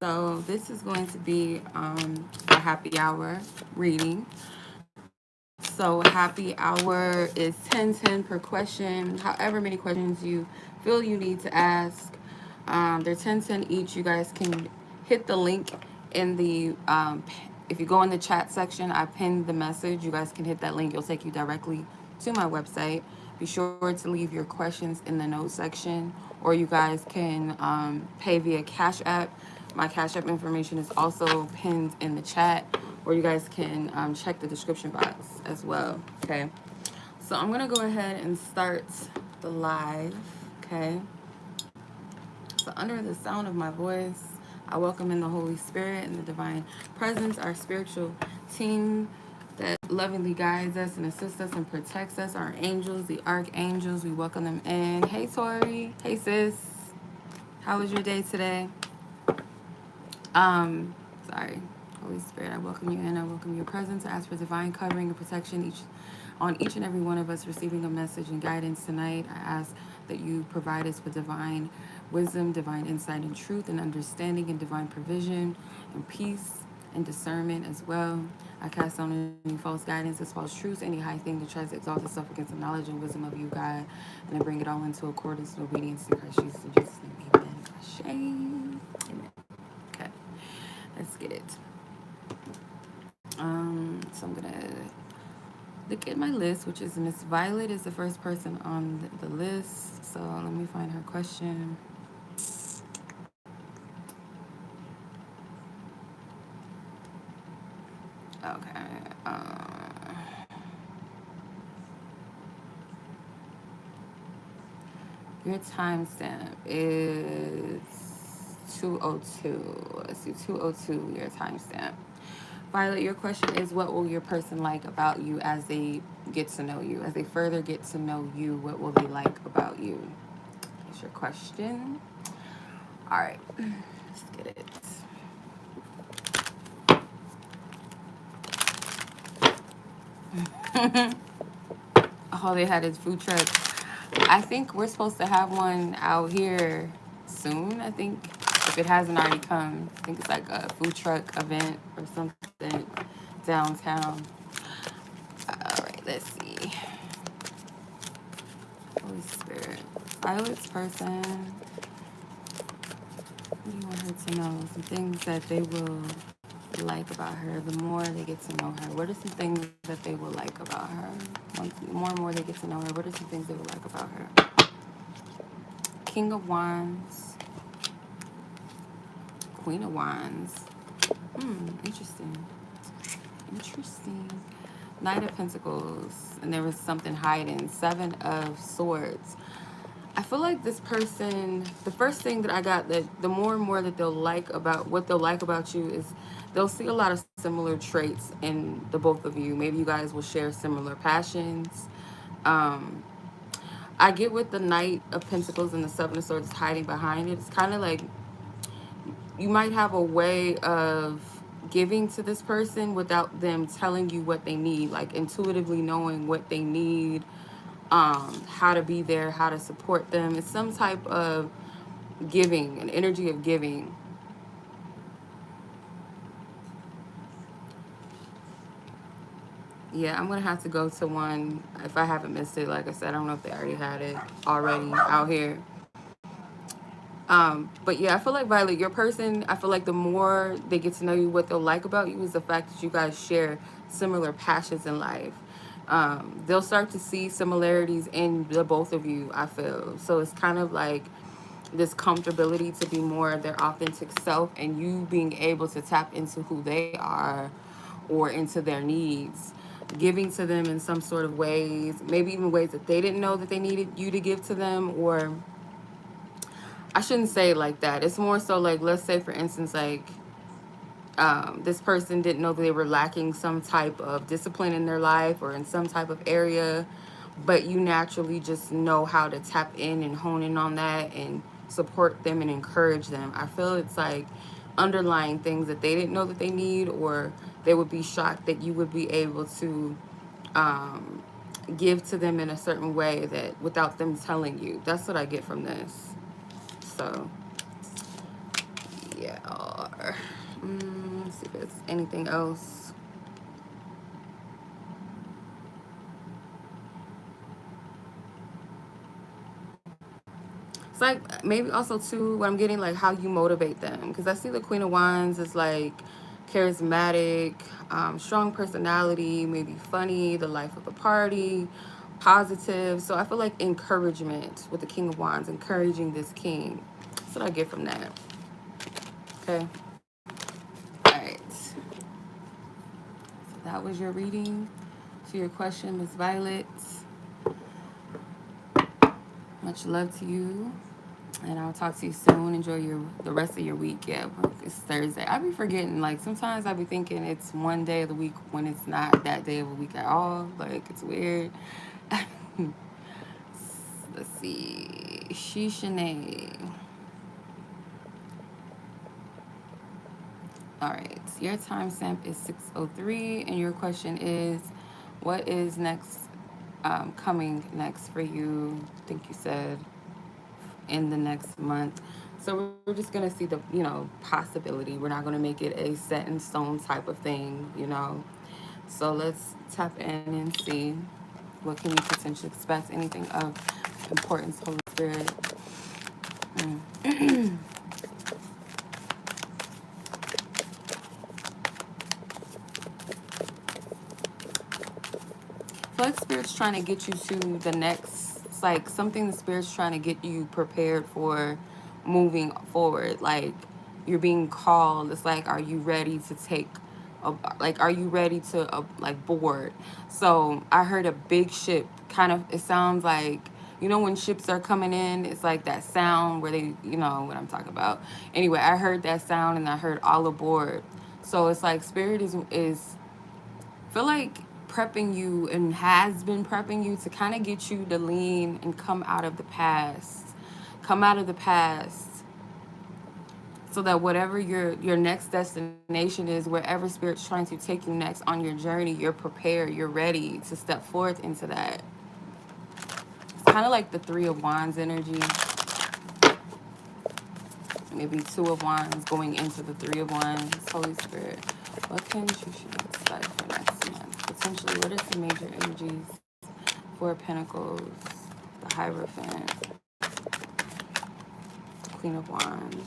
So this is going to be a happy hour reading. So happy hour is 10-10 per question. However many questions you feel you need to ask. They're 10-10 each. You guys can hit the link in the if you go in the chat section, I pinned the message. You guys can hit that link. It'll take you directly to my website. Be sure to leave your questions in the notes section, or you guys can pay via Cash App. My Cash App information is also pinned in the chat, or you guys can check the description box as well. Okay, so I'm gonna go ahead and start the live. Okay, so under the sound of my voice, I welcome in the Holy Spirit and the divine presence, our spiritual team that lovingly guides us and assists us and protects us, our angels, the archangels. We welcome them in. Hey Tori, hey sis, how was your day today? Sorry. Holy Spirit, I welcome you in. I welcome your presence. I ask for divine covering and protection on each and every one of us receiving a message and guidance tonight. I ask that you provide us with divine wisdom, divine insight and truth and understanding and divine provision and peace and discernment as well. I cast down any false guidance as false truths, any high thing that tries to exalt itself against the knowledge and wisdom of you, God, and I bring it all into accordance and obedience to Christ Jesus. In Jesus' name, amen. Ashlee. Amen. Okay, let's get it. So I'm gonna look at my list, which is Miss Violet is the first person on the list. So let me find her question. Okay. Your timestamp is 2:02. Let's do 2:02. Your timestamp. Violet, your question is, what will your person like about you as they get to know you? As they further get to know you, what will they like about you? That's your question. All right, let's get it. All they had is food truck. I think we're supposed to have one out here soon. I think if it hasn't already come, I think it's like a food truck event or something downtown. All right, let's see. Holy Spirit. Violet's person. What do you want her to know? Some things that they will like about her the more they get to know her. What are some things that they will like about her? The more and more they get to know her, what are some things they will like about her? King of Wands. Queen of Wands. Interesting. Interesting. Knight of Pentacles. And there was something hiding. Seven of Swords. I feel like this person, the first thing that I got, that the more and more that they'll like about what they'll like about you is they'll see a lot of similar traits in the both of you. Maybe you guys will share similar passions. I get with the Knight of Pentacles and the Seven of Swords hiding behind it. It's kind of like you might have a way of giving to this person without them telling you what they need, like intuitively knowing what they need, how to be there, how to support them. It's some type of giving, an energy of giving. Yeah, I'm gonna have to go to one if I haven't missed it. Like I said, I don't know if they already had it already out here. But yeah, I feel like Violet, your person, I feel like the more they get to know you, what they'll like about you is the fact that you guys share similar passions in life. They'll start to see similarities in the both of you, I feel. So it's kind of like this comfortability to be more their authentic self, and you being able to tap into who they are or into their needs, giving to them in some sort of ways, maybe even ways that they didn't know that they needed you to give to them. Or I shouldn't say it like that. It's more so like, let's say for instance, like this person didn't know that they were lacking some type of discipline in their life or in some type of area, but you naturally just know how to tap in and hone in on that and support them and encourage them. I feel it's like underlying things that they didn't know that they need, or they would be shocked that you would be able to give to them in a certain way that without them telling you. That's what I get from this. So yeah, all anything else. It's like maybe also too what I'm getting, like how you motivate them, because I see the Queen of Wands is like charismatic, strong personality, maybe funny, the life of the party, positive. So I feel like encouragement with the King of Wands, encouraging this king. That's what I get from that. Okay. All right. So that was your reading. To your question, Miss Violet. Much love to you. And I'll talk to you soon. Enjoy the rest of your week. Yeah, it's Thursday. I be forgetting. Like sometimes I be thinking it's one day of the week when it's not that day of the week at all. Like it's weird. Let's see. Sheshaney. All right. Your timestamp is 6:03, and your question is, what is next? Coming next for you? I think you said in the next month. So we're just gonna see the possibility. We're not gonna make it a set in stone type of thing. So let's tap in and see what can you potentially expect. Anything of importance, Holy Spirit. I feel like Spirit's trying to get you to the next. It's like something the Spirit's trying to get you prepared for moving forward. Like you're being called. It's like, are you ready to take? Are you ready to like board? So I heard a big ship. Kind of. It sounds like when ships are coming in. It's like that sound where they, what I'm talking about. Anyway, I heard that sound and I heard all aboard. So it's like Spirit is feel like prepping you and has been prepping you to kind of get you to lean and come out of the past. Come out of the past so that whatever your next destination is, wherever Spirit's trying to take you next on your journey, you're prepared, you're ready to step forth into that. It's kind of like the Three of Wands energy. Maybe Two of Wands going into the Three of Wands. Holy Spirit, what can you expect for next month? Potentially, what are some major energies? Four of Pentacles, the Hierophant, Queen of Wands.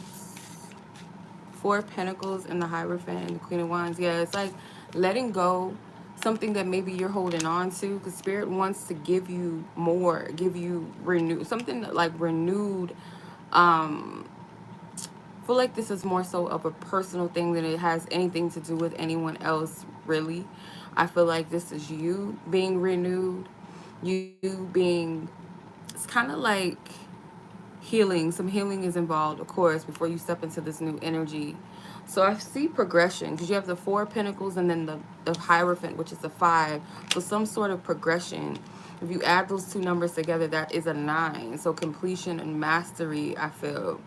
Four of Pentacles and the Hierophant and the Queen of Wands. Yeah, it's like letting go something that maybe you're holding on to, because Spirit wants to give you more, give you something like renewed. I feel like this is more so of a personal thing than it has anything to do with anyone else, really. I feel like this is you being renewed, you being, it's kind of like healing. Some healing is involved, of course, before you step into this new energy. So I see progression, because you have the Four of Pentacles and then the Hierophant, which is the 5. So some sort of progression. If you add those two numbers together, that is a 9. So completion and mastery, I feel.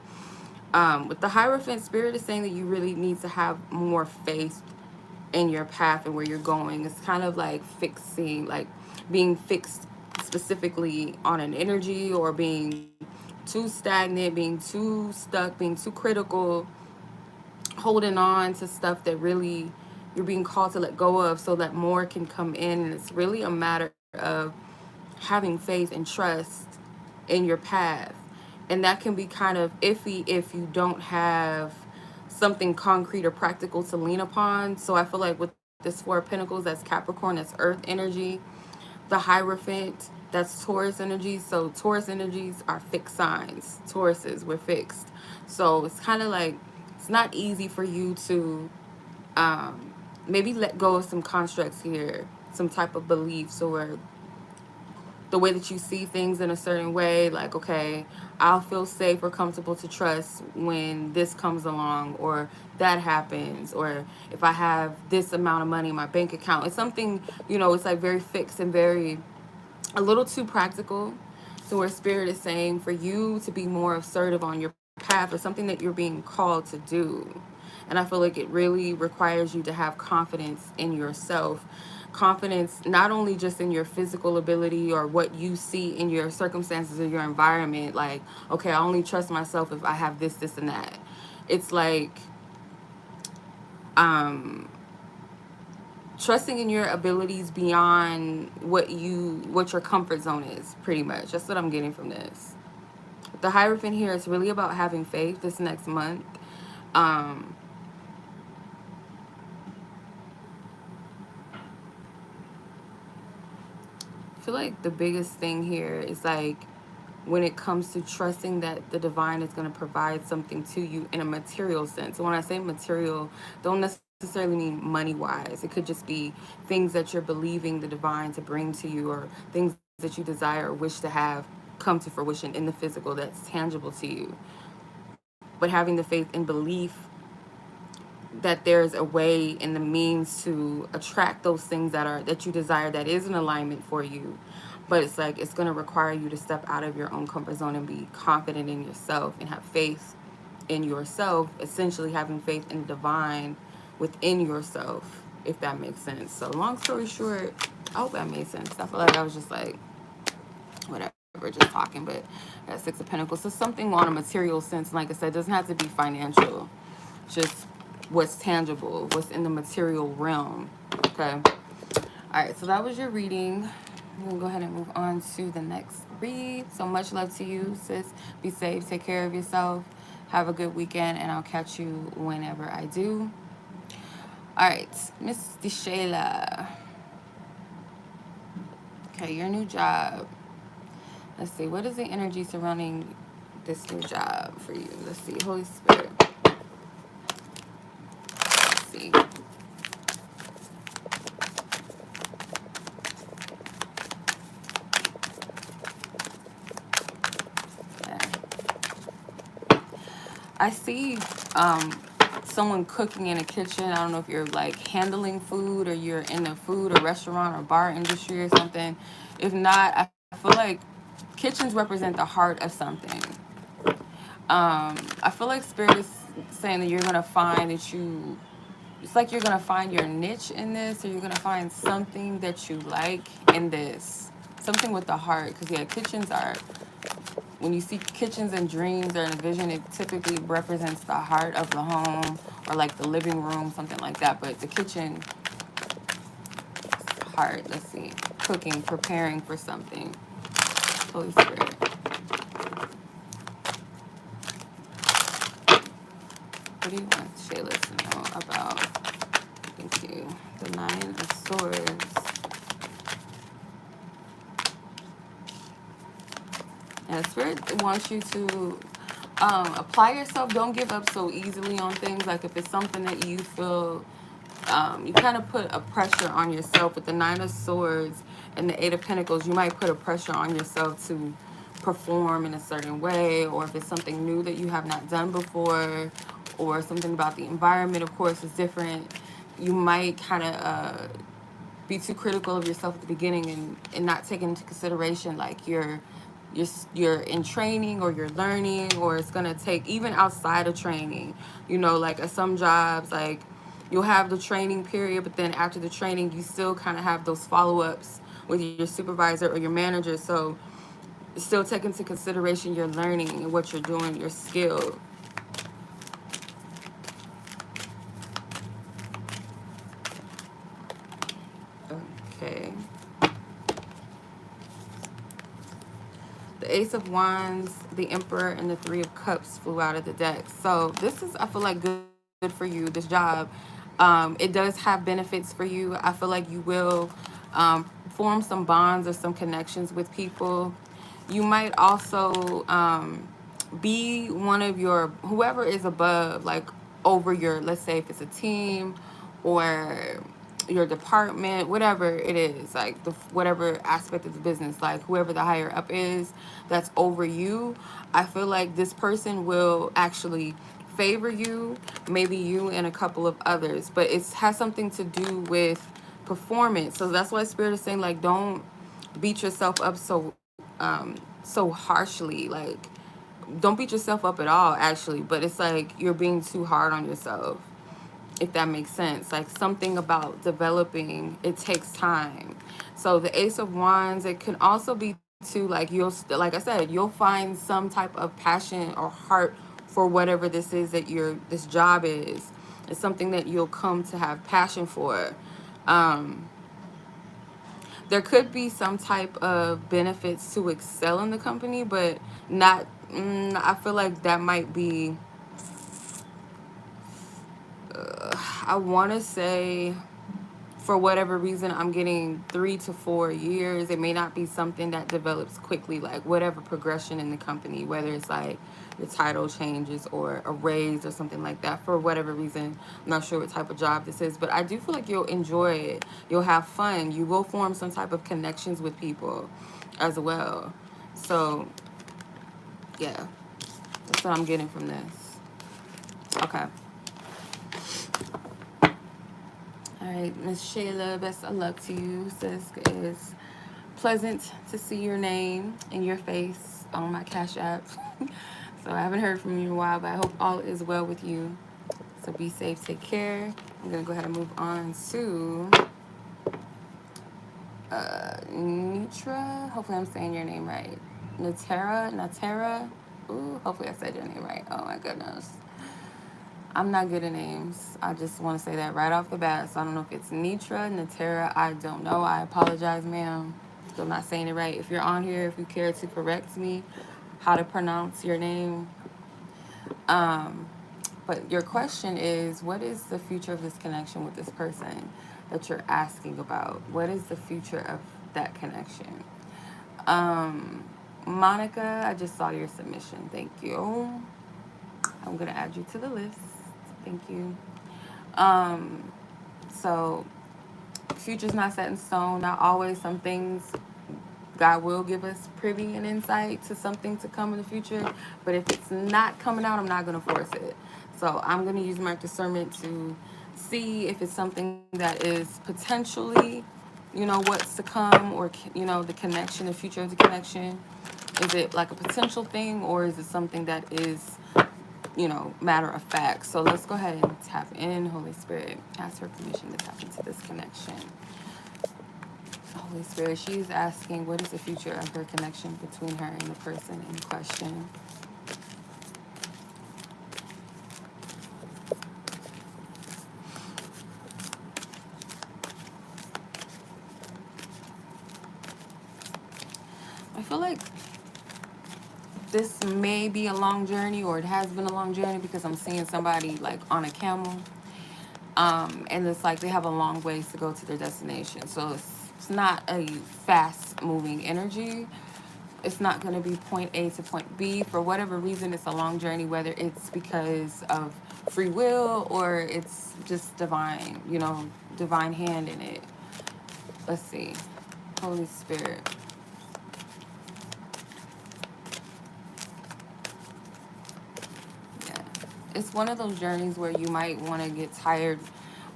With the Hierophant, Spirit is saying that you really need to have more faith in your path and where you're going. It's kind of like fixing, like being fixed specifically on an energy, or being too stagnant, being too stuck, being too critical, holding on to stuff that really you're being called to let go of so that more can come in. And it's really a matter of having faith and trust in your path. And that can be kind of iffy if you don't have something concrete or practical to lean upon. So I feel like with this Four of Pentacles, that's Capricorn, that's Earth energy. The Hierophant, that's Taurus energy. So Taurus energies are fixed signs. Tauruses, we're fixed. So it's kind of like, it's not easy for you to maybe let go of some constructs here, some type of beliefs, or the way that you see things in a certain way. Like, okay, I'll feel safe or comfortable to trust when this comes along, or that happens, or if I have this amount of money in my bank account. It's something, it's like very fixed and very, a little too practical. So where Spirit is saying for you to be more assertive on your path, or something that you're being called to do. And I feel like it really requires you to have confidence in yourself. Confidence not only just in your physical ability or what you see in your circumstances or your environment. Like, okay, I only trust myself if I have this, this, and that. It's like, trusting in your abilities beyond what your comfort zone is, pretty much. That's what I'm getting from this. The Hierophant here is really about having faith this next month. um I feel like the biggest thing here is like when it comes to trusting that the divine is going to provide something to you in a material sense. And when I say material, don't necessarily mean money wise. It could just be things that you're believing the divine to bring to you, or things that you desire or wish to have come to fruition in the physical that's tangible to you. But having the faith and belief that there's a way and the means to attract those things that you desire, that is in alignment for you. But it's like it's going to require you to step out of your own comfort zone and be confident in yourself and have faith in yourself, essentially having faith in the divine within yourself, if that makes sense. So long story short, I hope that made sense. I feel like I was just like whatever, just talking. But that Six of Pentacles, so something on a material sense, like I said, doesn't have to be financial, just what's tangible, what's in the material realm. Okay. All right, so that was your reading. We'll go ahead and move on to the next read. So much love to you, sis. Be safe, take care of yourself, have a good weekend, and I'll catch you whenever I do. All right, Miss Deshayla. Okay, your new job. Let's see, what is the energy surrounding this new job for you? Let's see, Holy Spirit. Let's see. I see someone cooking in a kitchen. I don't know if you're like handling food, or you're in the food or restaurant or bar industry or something. If not, I feel like kitchens represent the heart of something. I feel like Spirit is saying that you're going to find that it's like you're going to find your niche in this, or you're going to find something that you like in this. Something with the heart. Because, yeah, kitchens are... When you see kitchens and dreams or in a vision, it typically represents the heart of the home, or like the living room, something like that. But the kitchen, heart, let's see. Cooking, preparing for something. Holy Spirit. What do you want Shayla to know about? Thank you. The Nine of Swords. And Spirit wants you to apply yourself. Don't give up so easily on things. Like if it's something that you feel, you kind of put a pressure on yourself with the Nine of Swords and the Eight of Pentacles. You might put a pressure on yourself to perform in a certain way, or if it's something new that you have not done before, or something about the environment, of course, is different. You might kind of be too critical of yourself at the beginning, and not take into consideration like you're in training, or you're learning, or it's gonna take even outside of training. You know, like at some jobs, like you'll have the training period, but then after the training, you still kind of have those follow-ups with your supervisor or your manager. So still take into consideration your learning and what you're doing, your skill. Okay. The Ace of Wands, the Emperor, and the Three of Cups flew out of the deck. So this is, I feel like, good for you, this job. It does have benefits for you. I feel like you will form some bonds or some connections with people. You might also be one of your, whoever is above, like over your, let's say if it's a team or your department, whatever it is, like whatever aspect of the business, like whoever the higher up is that's over you, I feel like this person will actually favor you, maybe you and a couple of others, but it has something to do with performance. So that's why Spirit is saying, like, don't beat yourself up so harshly. Like, don't beat yourself up at all, actually, but it's like you're being too hard on yourself, if that makes sense. Like, something about developing, it takes time. So the Ace of Wands, it can also be too, like, like I said, you'll find some type of passion or heart for whatever this is that this job is. It's something that you'll come to have passion for. Um, there could be some type of benefits to excel in the company, but not. I feel like that might be. I want to say, for whatever reason, I'm getting 3 to 4 years. It may not be something that develops quickly, like whatever progression in the company, whether it's like your title changes or a raise or something like that. For whatever reason, I'm not sure what type of job this is, but I do feel like you'll enjoy it. You'll have fun. You will form some type of connections with people as well. So, yeah, that's what I'm getting from this. Okay. All right, Miss Shayla, best of luck to you, sis. It's pleasant to see your name and your face on my Cash App. So I haven't heard from you in a while, but I hope all is well with you. So be safe, take care. I'm gonna go ahead and move on to Netera. Hopefully I'm saying your name right. Netera. Ooh, hopefully I said your name right. Oh my goodness. I'm not good at names. I just want to say that right off the bat. So I don't know if it's Netera. I don't know. I apologize, ma'am. If I'm not saying it right. If you're on here, if you care to correct me how to pronounce your name. But your question is, what is the future of this connection with this person that you're asking about? What is the future of that connection? Monica, I just saw your submission. Thank you. I'm going to add you to the list. Thank you. So future's not set in stone. Not always. Some things God will give us privy and insight to something to come in the future. But if it's not coming out, I'm not going to force it. So I'm going to use my discernment to see if it's something that is potentially, what's to come, or, the connection, the future of the connection. Is it like a potential thing, or is it something that is, matter of fact? So let's go ahead and tap in. Holy Spirit, ask for permission to tap into this connection. Holy Spirit, she's asking, what is the future of her connection between her and the person in question? I feel like this may be a long journey, or it has been a long journey, because I'm seeing somebody like on a camel. And it's like they have a long ways to go to their destination. So it's not a fast moving energy. It's not going to be point A to point B. For whatever reason, it's a long journey, whether it's because of free will or it's just divine, divine hand in it. Let's see. Holy Spirit. Yeah. It's one of those journeys where you might want to get tired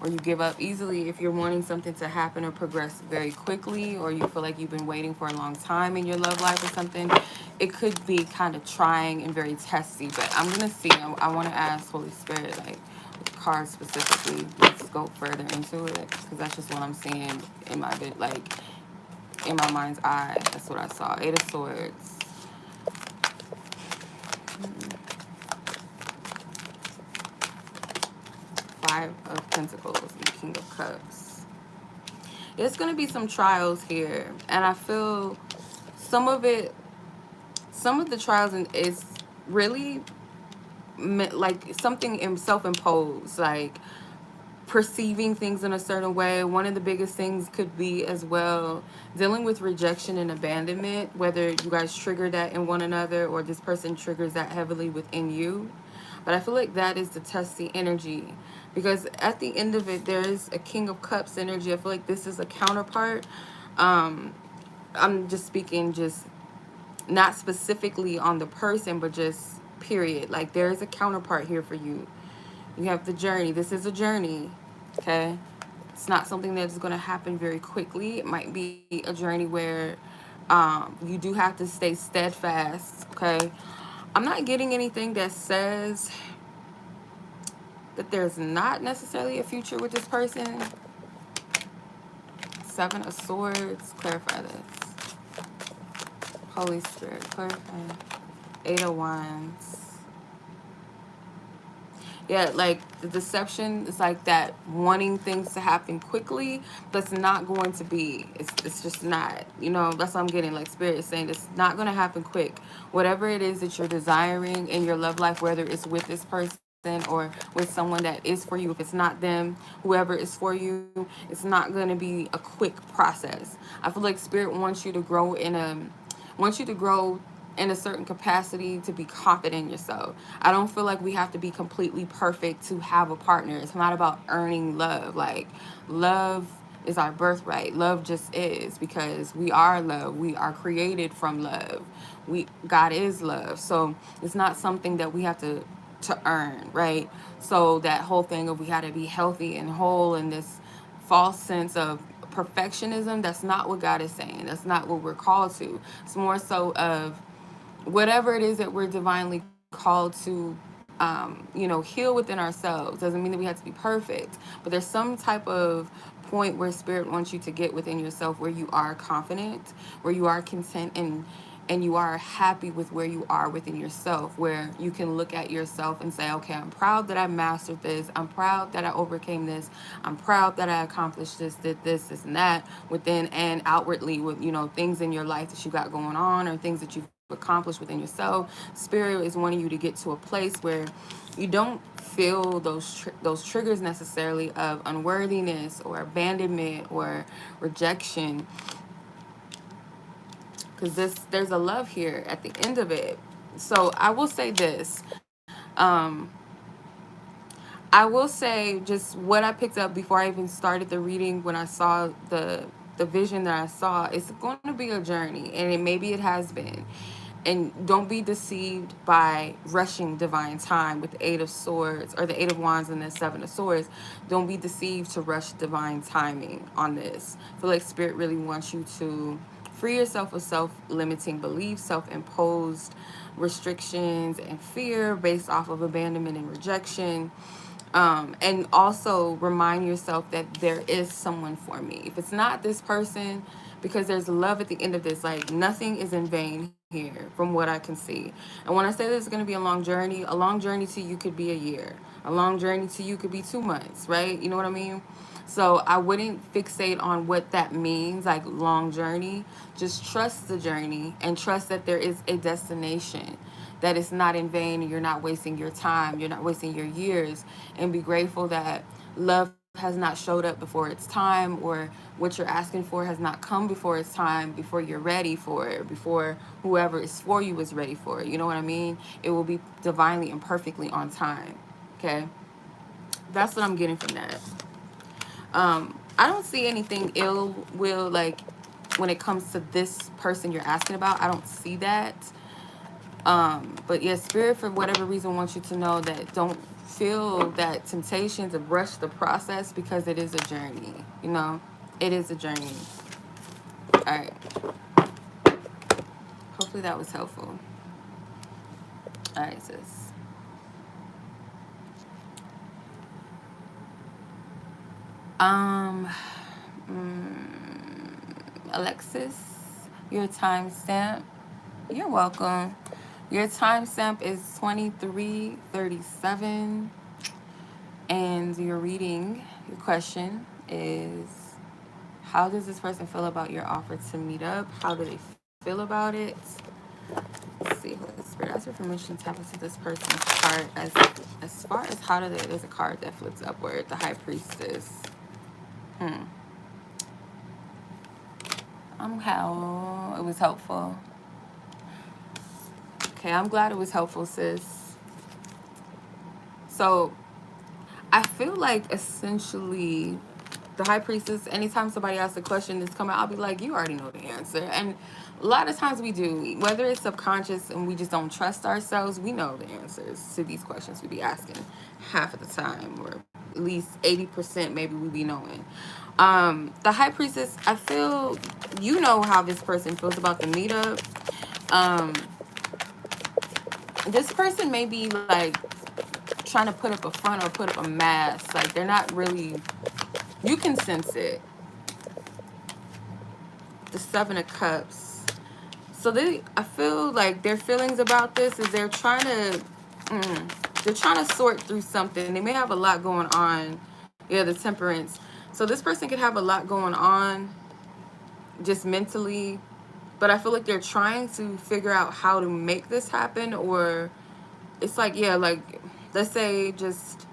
or you give up easily if you're wanting something to happen or progress very quickly, or you feel like you've been waiting for a long time in your love life or something. It could be kind of trying and very testy, but I'm going to see. I want to ask Holy Spirit, like, with the card specifically, let's go further into it, because that's just what I'm seeing in my bit, like, in my mind's eye. That's what I saw. 8 of Swords. 5 of Pentacles and King of Cups. There's going to be some trials here, and I feel some of the trials is really like something self-imposed, like perceiving things in a certain way. One of the biggest things could be as well dealing with rejection and abandonment, whether you guys trigger that in one another or this person triggers that heavily within you. But I feel like that is the testy energy, because at the end of it, there is a King of Cups energy. I feel like this is a counterpart. I'm just speaking, just not specifically on the person, but just period. Like, there is a counterpart here for you. You have the journey. This is a journey, okay? It's not something that's going to happen very quickly. It might be a journey where you do have to stay steadfast, okay? I'm not getting anything that says that there's not necessarily a future with this person. 7 of Swords. Clarify this. Holy Spirit, clarify. 8 of Wands. Yeah, like the deception is like that wanting things to happen quickly. That's not going to be. It's just not. You know, that's what I'm getting. Like Spirit is saying, it's not going to happen quick. Whatever it is that you're desiring in your love life, whether it's with this person or with someone that is for you, if it's not them, whoever is for you, it's not going to be a quick process. I feel like Spirit wants you to grow in a certain capacity to be confident in yourself. I don't feel like we have to be completely perfect to have a partner. It's not about earning love. Like, love is our birthright. Love just is, because we are love. We are created from love. God is love. So it's not something that we have to earn, right? So that whole thing of we got to be healthy and whole, and this false sense of perfectionism, that's not what God is saying. That's not what we're called to. It's more so of whatever it is that we're divinely called to, heal within ourselves. Doesn't mean that we have to be perfect, but there's some type of point where Spirit wants you to get within yourself, where you are confident, where you are content, and you are happy with where you are within yourself, where you can look at yourself and say, okay, I'm proud that I mastered this. I'm proud that I overcame this. I'm proud that I accomplished this, did this, and that, within and outwardly, with, things in your life that you got going on, or things that you've accomplished within yourself. Spirit is wanting you to get to a place where you don't feel those triggers necessarily of unworthiness or abandonment or rejection, because there's a love here at the end of it. So I will say this. Um, I will say just what I picked up before I even started the reading. When I saw the vision that I saw, it's going to be a journey, and maybe it has been. And don't be deceived by rushing divine time with the Eight of Swords, or the Eight of Wands and the Seven of Swords. Don't be deceived to rush divine timing on this. I feel like Spirit really wants you to free yourself of self-limiting beliefs, self-imposed restrictions and fear based off of abandonment and rejection. And also remind yourself that there is someone for me. If it's not this person, because there's love at the end of this, like nothing is in vain here from what I can see. And when I say this is going to be a long journey to you could be a year. A long journey to you could be 2 months, right? You know what I mean? So I wouldn't fixate on what that means, like long journey. Just trust the journey and trust that there is a destination, that it's not in vain, and you're not wasting your time, you're not wasting your years. And be grateful that love has not showed up before it's time, or what you're asking for has not come before it's time, before you're ready for it, before whoever is for you is ready for it. You know what I mean? It will be divinely and perfectly on time. Okay? That's what I'm getting from that. I don't see anything ill will, like, when it comes to this person you're asking about. I don't see that. But yeah, Spirit, for whatever reason, wants you to know that don't feel that temptation to rush the process, because it is a journey. It is a journey. All right. Hopefully that was helpful. All right, sis. Um, Alexis, your timestamp. You're welcome. Your timestamp is 23:37, and your question is, how does this person feel about your offer to meet up? How do they feel about it? Let's see. Holy Spirit, ask for permission to tap into this person's chart. As far as how do they, there's a card that flips upward, the High Priestess. How it was helpful. Okay, I'm glad it was helpful, sis. So I feel like essentially the High Priestess, anytime somebody asks a question that's coming, I'll be like, you already know the answer. And a lot of times we do, whether it's subconscious and we just don't trust ourselves, we know the answers to these questions we be asking half of the time, or at least 80% maybe we be knowing. The High Priestess, I feel you know how this person feels about the meetup. This person may be like trying to put up a front or put up a mask. Like they're not really, you can sense it. The Seven of Cups. So I feel like their feelings about this is they're trying to, they're trying to sort through something. They may have a lot going on. Yeah, the temperance. So this person could have a lot going on just mentally, but I feel like they're trying to figure out how to make this happen. Or it's like, yeah, like let's say just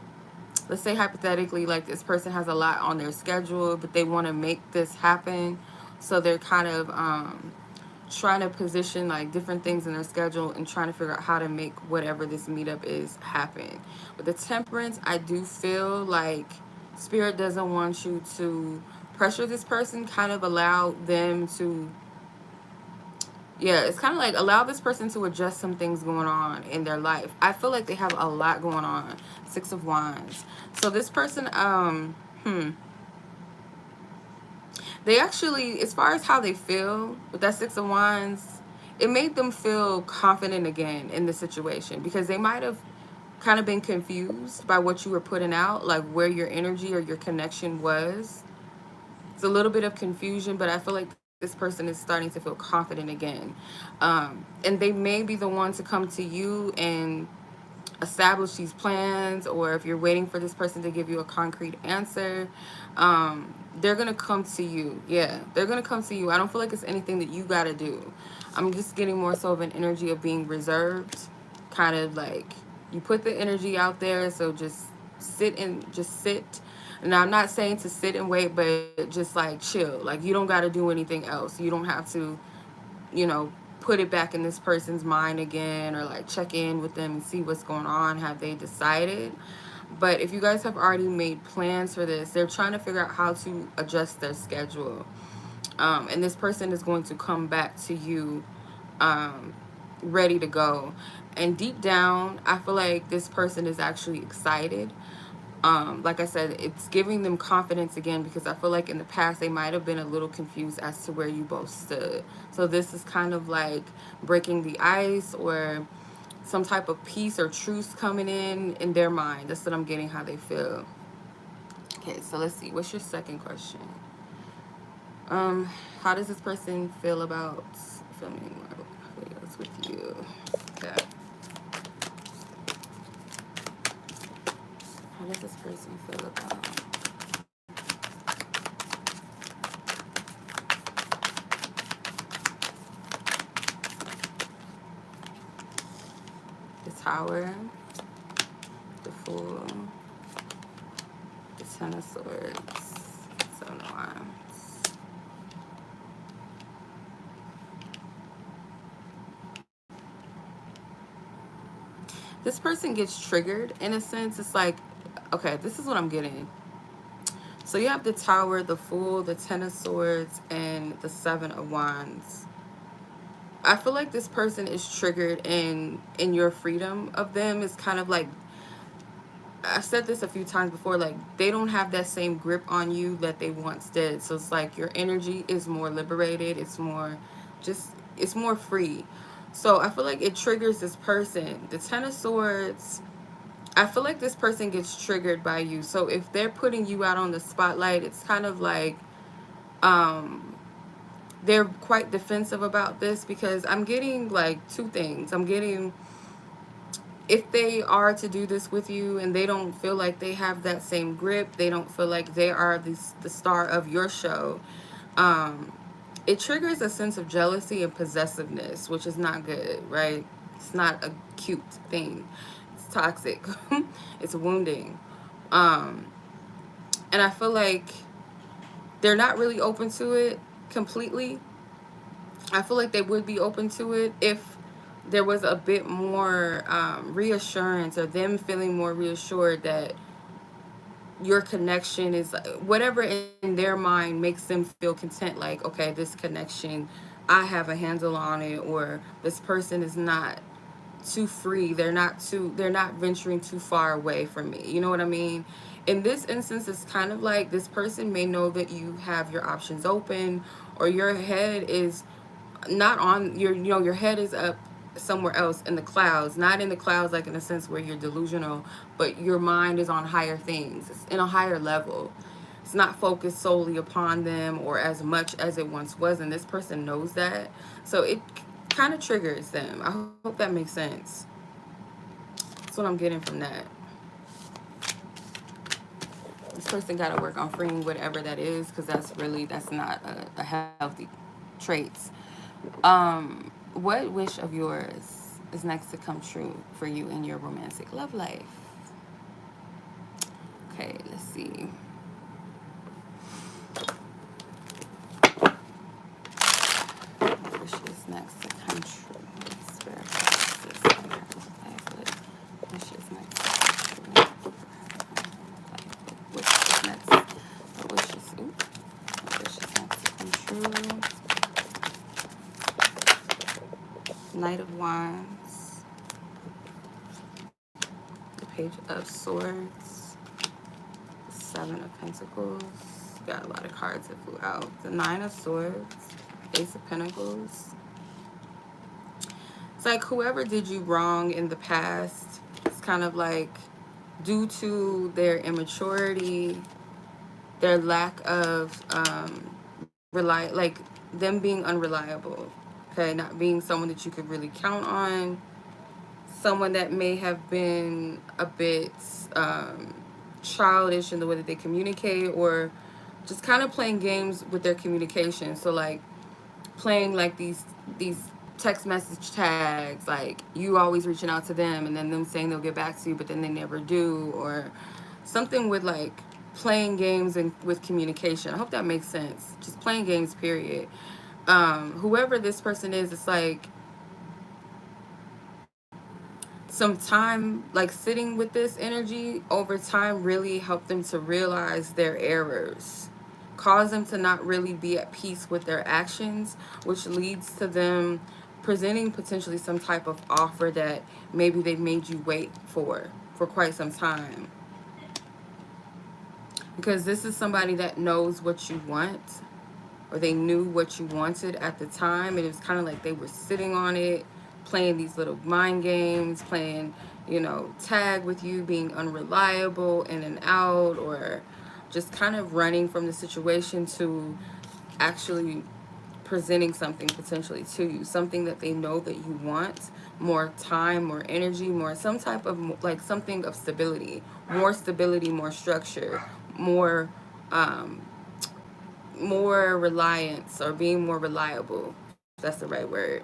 let's say hypothetically, like this person has a lot on their schedule, but they want to make this happen. So they're kind of trying to position like different things in their schedule and trying to figure out how to make whatever this meetup is happen. With the temperance, I do feel like spirit doesn't want you to pressure this person, kind of allow them to, yeah, it's kind of like allow this person to adjust some things going on in their life. I feel like they have a lot going on. Six of Wands. So this person, they actually, as far as how they feel with that Six of Wands, it made them feel confident again in the situation, because they might have kind of been confused by what you were putting out, like where your energy or your connection was. It's a little bit of confusion, but I feel like this person is starting to feel confident again. And they may be the one to come to you and establish these plans, or if you're waiting for this person to give you a concrete answer, they're gonna come to you. Yeah, they're gonna come to you. I don't feel like it's anything that you gotta do. I'm just getting more so of an energy of being reserved, kind of like you put the energy out there, so just sit. Now I'm not saying to sit and wait, but just like chill. Like you don't got to do anything else. You don't have to, you know, put it back in this person's mind again, or like check in with them and see what's going on. Have they decided? But if you guys have already made plans for this, they're trying to figure out how to adjust their schedule. And this person is going to come back to you ready to go. And deep down, I feel like this person is actually excited. Like I said, it's giving them confidence again, because I feel like in the past they might have been a little confused as to where you both stood. So this is kind of like breaking the ice, or some type of peace or truce coming in their mind. That's what I'm getting, how they feel. Okay, so let's see. What's your second question? How does this person feel about filming more videos with you? Okay. How does this person feel about the Tower, the Fool, the Ten of Swords, Seven of Wands? This person gets triggered in a sense. It's like, okay, this is what I'm getting. So you have the Tower, the Fool, the Ten of Swords, and the Seven of Wands. I feel like this person is triggered in your freedom of them. It's kind of like, I've said this a few times before, like they don't have that same grip on you that they once did. So it's like your energy is more liberated. It's more just, it's more free. So I feel like it triggers this person. The Ten of Swords, I feel like this person gets triggered by you. So if they're putting you out on the spotlight, it's kind of like they're quite defensive about this, because I'm getting like two things. I'm getting, if they are to do this with you and they don't feel like they have that same grip, they don't feel like they are the star of your show, it triggers a sense of jealousy and possessiveness, which is not good, right? It's not a cute thing. It's toxic. It's wounding. And I feel like they're not really open to it completely. I feel like they would be open to it if there was a bit more reassurance, or them feeling more reassured that your connection is whatever in their mind makes them feel content. Like, okay, this connection, I have a handle on it, or this person is not too free. They're not venturing too far away from me. You know what I mean? In this instance, it's kind of like this person may know that you have your options open, or your head is not on your, you know, your head is up somewhere else in the clouds, not in the clouds like in a sense where you're delusional, but your mind is on higher things. It's in a higher level. It's not focused solely upon them or as much as it once was, and this person knows that. So it kind of triggers them. I hope that makes sense. That's what I'm getting from that. This person got to work on freeing whatever that is, because that's not a healthy trait. What wish of yours is next to come true for you in your romantic love life? Okay, let's see. What wish is next to come true? Spirit, what wish is next to come true? What wish is next? What wish is next to come true? Knight of Wands, the Page of Swords, the Seven of Pentacles. Got a lot of cards that flew out. The Nine of Swords, Ace of Pentacles. It's like whoever did you wrong in the past, it's kind of like due to their immaturity, their lack of like them being unreliable. Okay, not being someone that you could really count on, someone that may have been a bit childish in the way that they communicate, or just kind of playing games with their communication. So like playing like these text message tags, like you always reaching out to them and then them saying they'll get back to you, but then they never do, or something with like playing games and with communication. I hope that makes sense. Just playing games, period. Whoever this person is, it's like some time, like sitting with this energy over time really helped them to realize their errors, cause them to not really be at peace with their actions, which leads to them presenting potentially some type of offer that maybe they made you wait for quite some time. Because this is somebody that knows what you want, or they knew what you wanted at the time, and it was kind of like they were sitting on it, playing these little mind games, playing, tag with you, being unreliable, in and out, or just kind of running from the situation to actually presenting something potentially to you, something that they know that you want, more time, more energy, more some type of like something of stability, more structure, more reliance, or being more reliable, if that's the right word.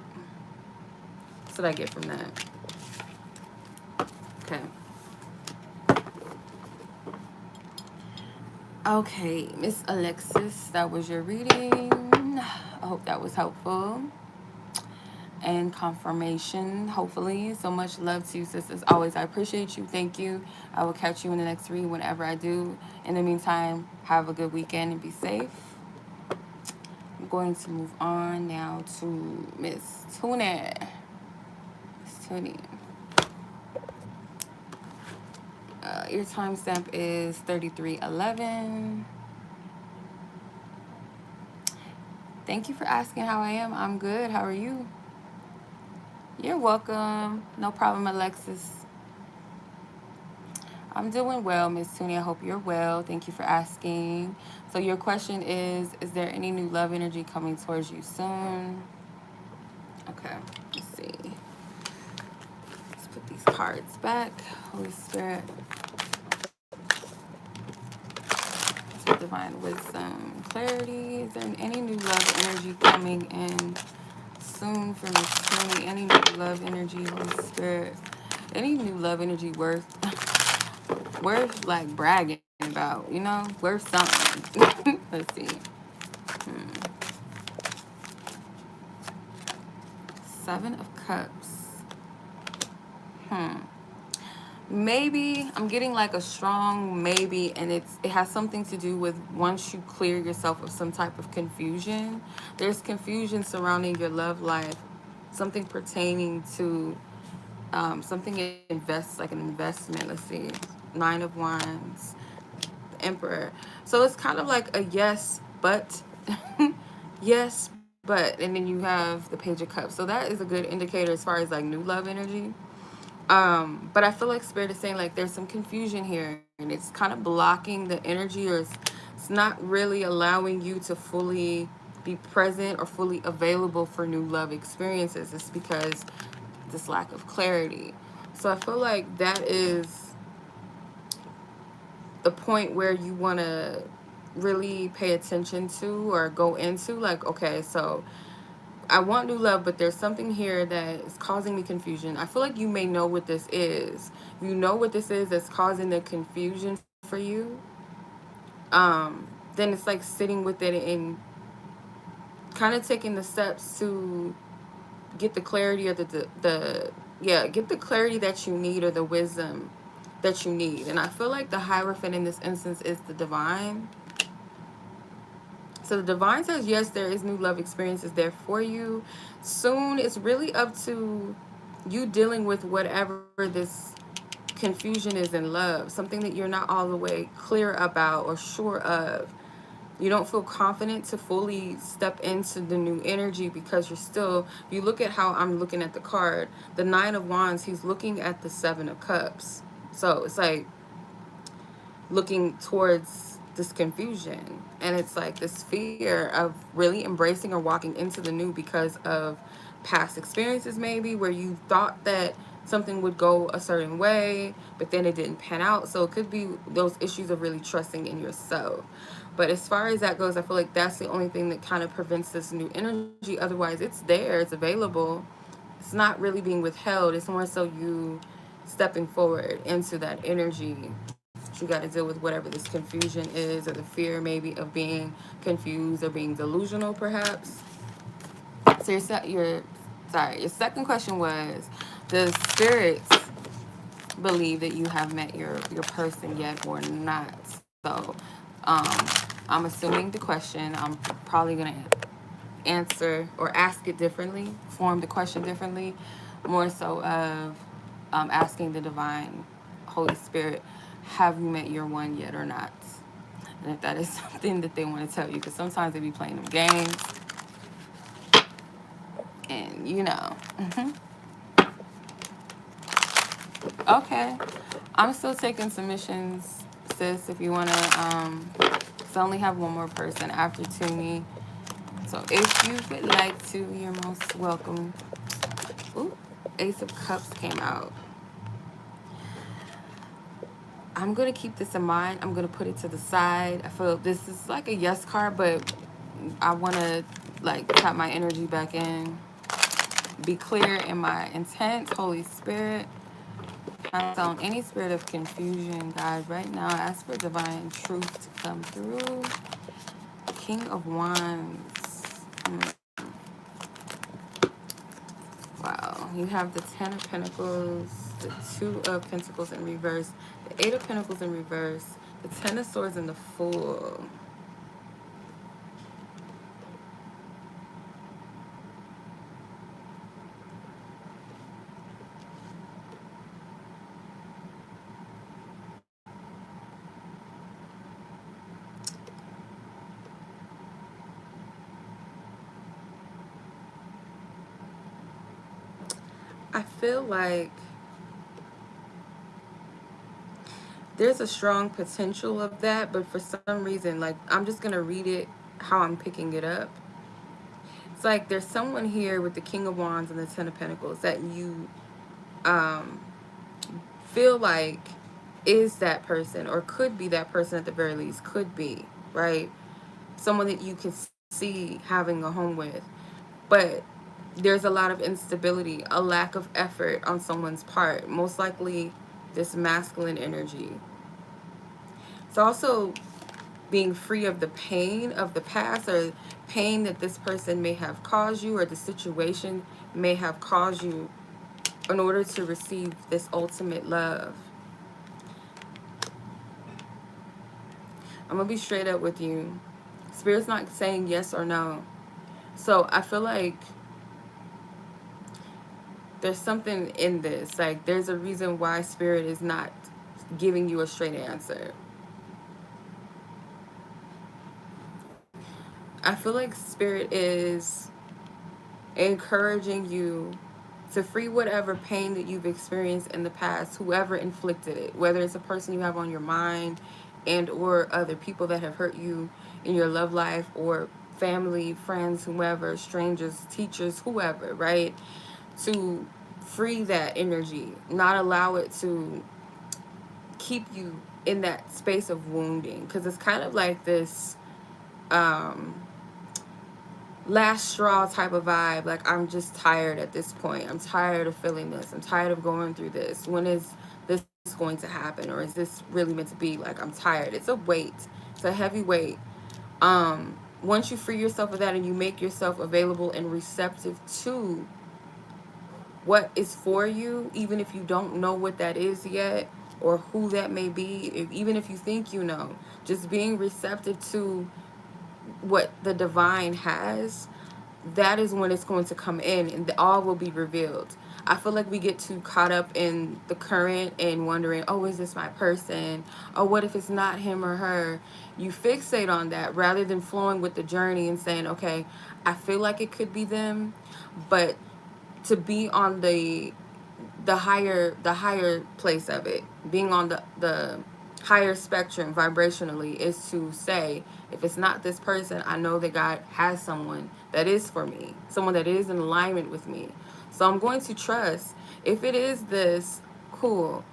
That's what I get from that. Okay. Okay, Miss Alexis, that was your reading. I hope that was helpful and confirmation, hopefully. So much love to you, sis. As always, I appreciate you. Thank you. I will catch you in the next read whenever I do. In the meantime, have a good weekend and be safe. I'm going to move on now to Miss Tuni. Miss Tuni. Your timestamp is 3311. Thank you for asking how I am. I'm good. How are you? You're welcome. No problem, Alexis. I'm doing well, Miss Tuni. I hope you're well. Thank you for asking. So your question is there any new love energy coming towards you soon? Okay, let's see. Let's put these cards back. Holy Spirit. Let's put divine wisdom, clarity. Is there any new love energy coming in soon for Miss Tuni? Any new love energy, Holy Spirit? Any new love energy worth like bragging about, worth something. Let's see. Seven of Cups. Maybe I'm getting like a strong maybe, and it has something to do with once you clear yourself of some type of confusion. There's confusion surrounding your love life, something pertaining to something like an investment. Let's see. Nine of Wands, the Emperor. So it's kind of like a yes, but yes, but, and then you have the Page of Cups. So that is a good indicator as far as like new love energy. But I feel like Spirit is saying like there's some confusion here, and it's kind of blocking the energy, or it's not really allowing you to fully be present or fully available for new love experiences. It's because this lack of clarity. So I feel like that is the point where you want to really pay attention to or go into, like, okay, so I want new love, but there's something here that is causing me confusion. I feel like you may know what this is. You know what this is that's causing the confusion for you. Then it's like sitting with it and kind of taking the steps to get the clarity or the yeah, get the clarity that you need or the wisdom that you need. And I feel like the Hierophant in this instance is the divine. So the divine says, yes, there is new love experiences there for you. Soon, it's really up to you dealing with whatever this confusion is in love, something that you're not all the way clear about or sure of. You don't feel confident to fully step into the new energy because you're still, you look at how I'm looking at the card, the Nine of Wands, he's looking at the Seven of Cups. So it's like looking towards this confusion, and it's like this fear of really embracing or walking into the new because of past experiences, maybe where you thought that something would go a certain way but then it didn't pan out. So it could be those issues of really trusting in yourself. But as far as that goes, I feel like that's the only thing that kind of prevents this new energy. Otherwise, it's there, it's available, it's not really being withheld. It's more so you stepping forward into that energy. You got to deal with whatever this confusion is, or the fear maybe of being confused or being delusional, perhaps. So your second question was, does spirits believe that you have met your person yet or not? So, um, I'm assuming the question. I'm probably gonna answer or ask it differently, form the question differently, more so of asking the divine Holy Spirit, have you met your one yet or not? And if that is something that they want to tell you, because sometimes they be playing them games, and you know. Okay, I'm still taking submissions, sis. If you wanna, cause I only have one more person after Tuni. So if you would like to, you're most welcome. Ooh, Ace of Cups came out. I'm gonna keep this in mind. I'm gonna put it to the side. I feel this is like a yes card, but I wanna like tap my energy back in. Be clear in my intent, Holy Spirit. Cancel on any spirit of confusion, God. Right now, ask for divine truth to come through. King of Wands. Wow. You have the Ten of Pentacles, the Two of Pentacles in reverse, the Eight of Pentacles in reverse, the Ten of Swords, and the Fool. I feel like there's a strong potential of that, but for some reason, like, I'm just going to read it how I'm picking it up. It's like there's someone here with the King of Wands and the Ten of Pentacles that you um, feel like is that person, or could be that person at the very least, could be, right? Someone that you can see having a home with. But there's a lot of instability, a lack of effort on someone's part, most likely this masculine energy. It's also being free of the pain of the past, or pain that this person may have caused you, or the situation may have caused you, in order to receive this ultimate love. I'm gonna be straight up with you. Spirit's not saying yes or no. So I feel like there's something in this. Like, there's a reason why Spirit is not giving you a straight answer. I feel like Spirit is encouraging you to free whatever pain that you've experienced in the past, whoever inflicted it, whether it's a person you have on your mind and or other people that have hurt you in your love life, or family, friends, whoever, strangers, teachers, whoever, right? To free that energy, not allow it to keep you in that space of wounding, because it's kind of like this um last straw type of vibe. Like, I'm just tired at this point. I'm tired of feeling this. I'm tired of going through this. When is this going to happen? Or is this really meant to be? Like, I'm tired. It's a weight. It's a heavy weight. Once you free yourself of that and you make yourself available and receptive to what is for you, even if you don't know what that is yet or who that may be, even if you think you know, just being receptive to what the divine has, that is when it's going to come in and all will be revealed. I feel like we get too caught up in the current and wondering, oh, is this my person? Oh, what if it's not him or her? You fixate on that rather than flowing with the journey and saying, okay, I feel like it could be them, but to be on the higher place of it, being on the higher spectrum vibrationally, is to say, if it's not this person, I know that God has someone that is for me, someone that is in alignment with me. So I'm going to trust. If it is this, cool.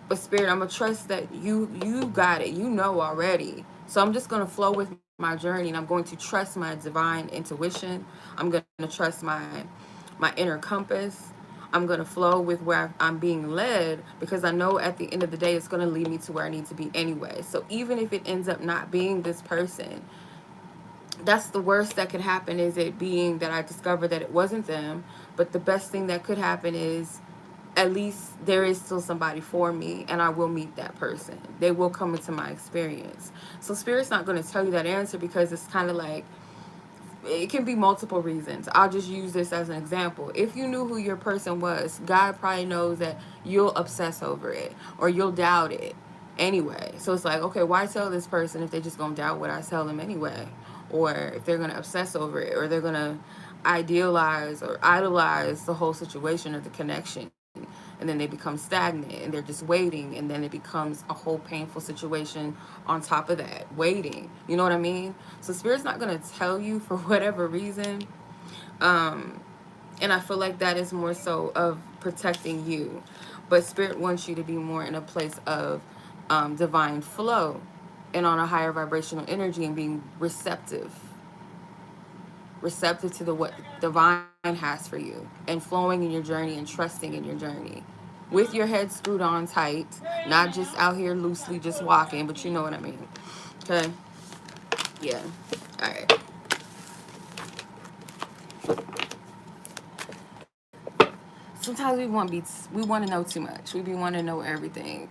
But Spirit, I'm gonna trust that you got it. You know already. So I'm just gonna flow with my journey, and I'm going to trust my divine intuition. I'm gonna trust my inner compass. I'm gonna flow with where I'm being led, because I know at the end of the day it's gonna lead me to where I need to be anyway. So even if it ends up not being this person, that's the worst that could happen, is it being that I discover that it wasn't them. But the best thing that could happen is at least there is still somebody for me, and I will meet that person. They will come into my experience. So Spirit's not going to tell you that answer, because it's kind of like, it can be multiple reasons. I'll just use this as an example. If you knew who your person was, God probably knows that you'll obsess over it or you'll doubt it anyway. So it's like, okay, why tell this person if they just gonna doubt what I tell them anyway? Or if they're gonna obsess over it, or they're gonna idealize or idolize the whole situation or the connection, and then they become stagnant and they're just waiting, and then it becomes a whole painful situation on top of that waiting. You know what I mean? So Spirit's not going to tell you for whatever reason, and I feel like that is more so of protecting you. But Spirit wants you to be more in a place of divine flow and on a higher vibrational energy, and being receptive to the what divine has for you, and flowing in your journey and trusting in your journey with your head screwed on tight, not just out here loosely just walking, but you know what I mean. Okay? Yeah. All right. Sometimes we want to know too much. We be wanting to know everything.